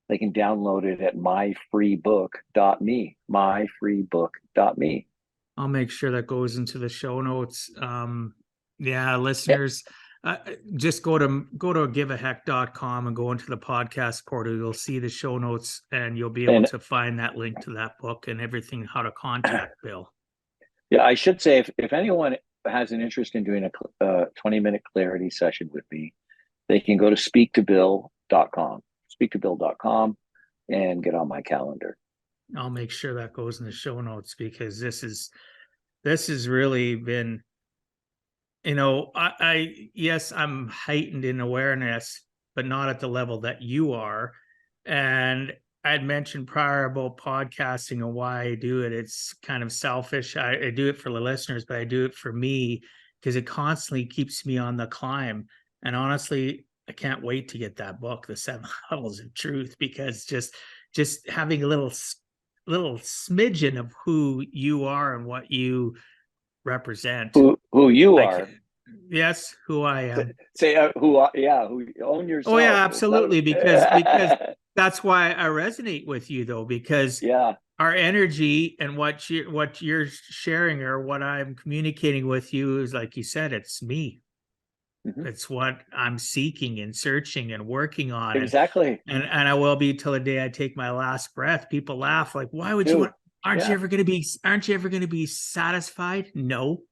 They can download it at myfreebook.me, myfreebook.me. I'll make sure that goes into the show notes. Yeah, listeners, just go to giveaheck.com and go into the podcast portal. You'll see the show notes and you'll be able to find that link to that book and everything, how to contact Bill. Yeah, I should say, if anyone has an interest in doing a 20-minute clarity session with me, they can go to speaktobill.com, and get on my calendar. I'll make sure that goes in the show notes, because this has really been, yes, I'm heightened in awareness, but not at the level that you are. And I'd mentioned prior about podcasting and why I do it. It's kind of selfish. I do it for the listeners, but I do it for me because it constantly keeps me on the climb. And honestly, I can't wait to get that book, The 7 Levels of Truth, because just having a little smidgen of who you are and what you represent. Who you are. Yes, who I am. Say who own yourself. Oh yeah, absolutely. Because that's why I resonate with you, though, because our energy and what you're sharing or what I'm communicating with you is, like you said, it's me. Mm-hmm. It's what I'm seeking and searching and working on. Exactly. And I will be till the day I take my last breath. People laugh like, why would you want, aren't you ever going to be satisfied? No.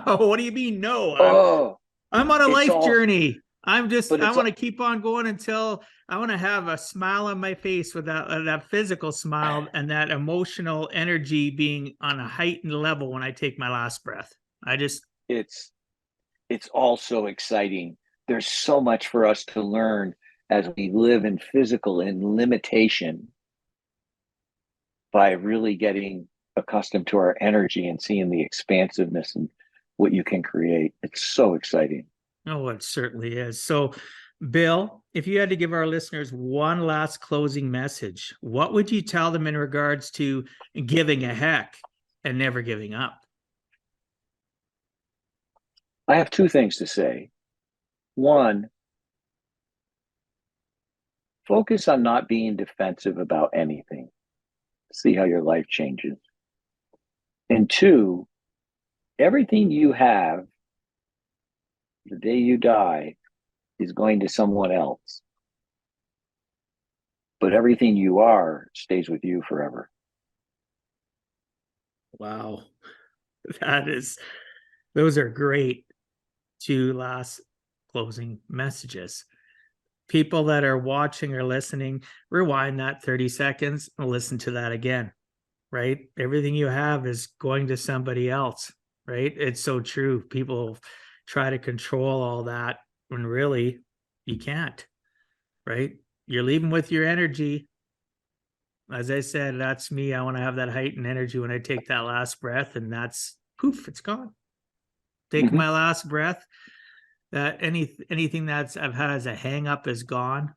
What do you mean? No. I'm on a life journey. I want to keep on going until I want to have a smile on my face with that physical smile and that emotional energy being on a heightened level when I take my last breath. It's all so exciting. There's so much for us to learn as we live in physical and limitation by really getting accustomed to our energy and seeing the expansiveness and what you can create. It's so exciting. Oh, it certainly is. So, Bill, if you had to give our listeners one last closing message, what would you tell them in regards to giving a heck and never giving up? I have 2 things to say. One, focus on not being defensive about anything. See how your life changes. And 2, everything you have the day you die is going to someone else. But everything you are stays with you forever. Wow. Those are great 2 last closing messages. People that are watching or listening, rewind that 30 seconds and listen to that again, right? Everything you have is going to somebody else, right? It's so true. People try to control all that when really you can't, right? You're leaving with your energy. As I said, that's me. I want to have that heightened energy when I take that last breath, and that's poof, it's gone. Taking my last breath, that anything that's I've had as a hang up is gone,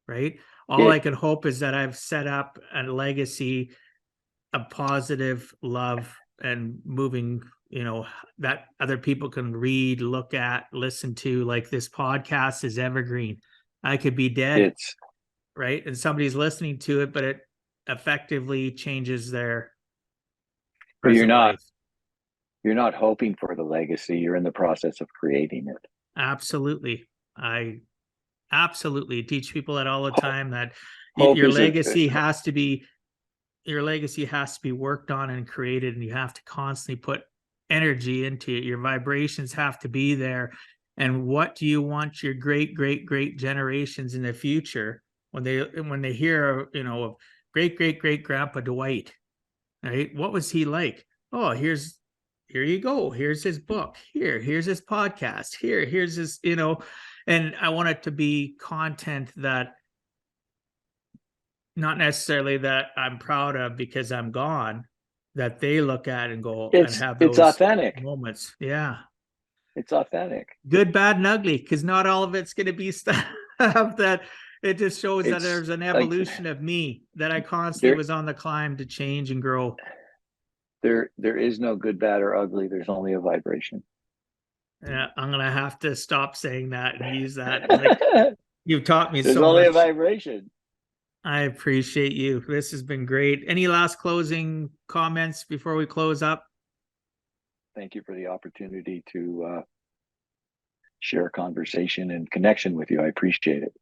right? All I can hope is that I've set up a legacy of positive love and moving, that other people can read, look at, listen to. Like, this podcast is evergreen. I could be dead, right? And somebody's listening to it, but it effectively changes their but you're not life. You're not hoping for the legacy. You're in the process of creating it. Absolutely. I absolutely teach people that all the time, that Hope your is a legacy has to be worked on and created, and you have to constantly put energy into it. Your vibrations have to be there. And what do you want your great generations in the future when they hear, of great grandpa Dwight, right? What was he like? Oh, here you go. Here's his book. Here's his podcast. Here's his, and I want it to be content that not necessarily that I'm proud of because I'm gone, that they look at and go and have It's those authentic. moments. Yeah. It's authentic. Good, bad, and ugly, because not all of it's going to be stuff that it just shows that It's there's an like evolution of me, that I constantly there was on the climb to change and grow. there is no good, bad, or ugly. There's only a vibration. I'm going to have to stop saying that and use that. Like, you've taught me There's so only much. a vibration. I appreciate you. This has been great. Any last closing comments before we close up? Thank you for the opportunity to share a conversation and connection with you. I appreciate it.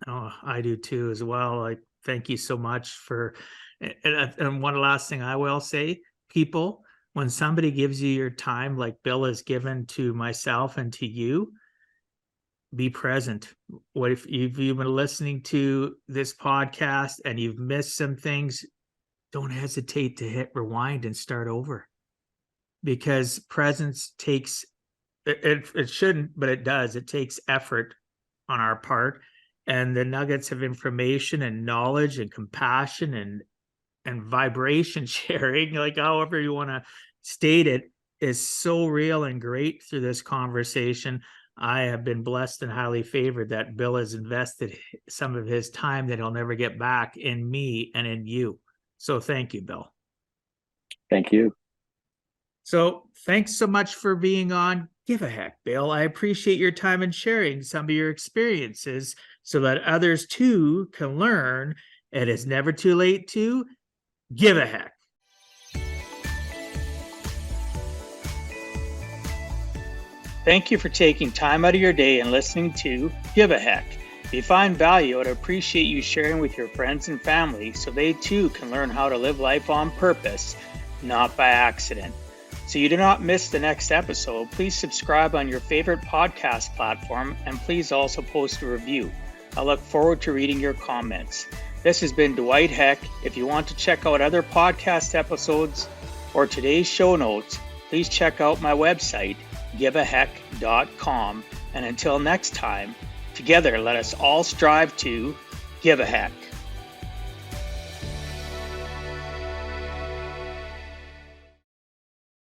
Oh, I do too as well. I thank you so much for, and one last thing I will say, people, when somebody gives you your time, like Bill has given to myself and to you, be present. What if you've been listening to this podcast and you've missed some things? Don't hesitate to hit rewind and start over, because presence takes it shouldn't, but it does. It takes effort on our part, and the nuggets of information and knowledge and compassion and vibration sharing, like however you want to state it, is so real and great through this conversation. I have been blessed and highly favored that Bill has invested some of his time that he'll never get back in me and in you. So thank you, Bill. Thank you. So thanks so much for being on Give a Heck, Bill. I appreciate your time and sharing some of your experiences so that others too can learn. It is never too late to give a heck. Thank you for taking time out of your day and listening to Give a Heck. If you find value, I'd appreciate you sharing with your friends and family so they too can learn how to live life on purpose, not by accident. So you do not miss the next episode, please subscribe on your favorite podcast platform, and please also post a review. I look forward to reading your comments. This has been Dwight Heck. If you want to check out other podcast episodes or today's show notes, please check out my website, giveaheck.com. And until next time, together let us all strive to give a heck.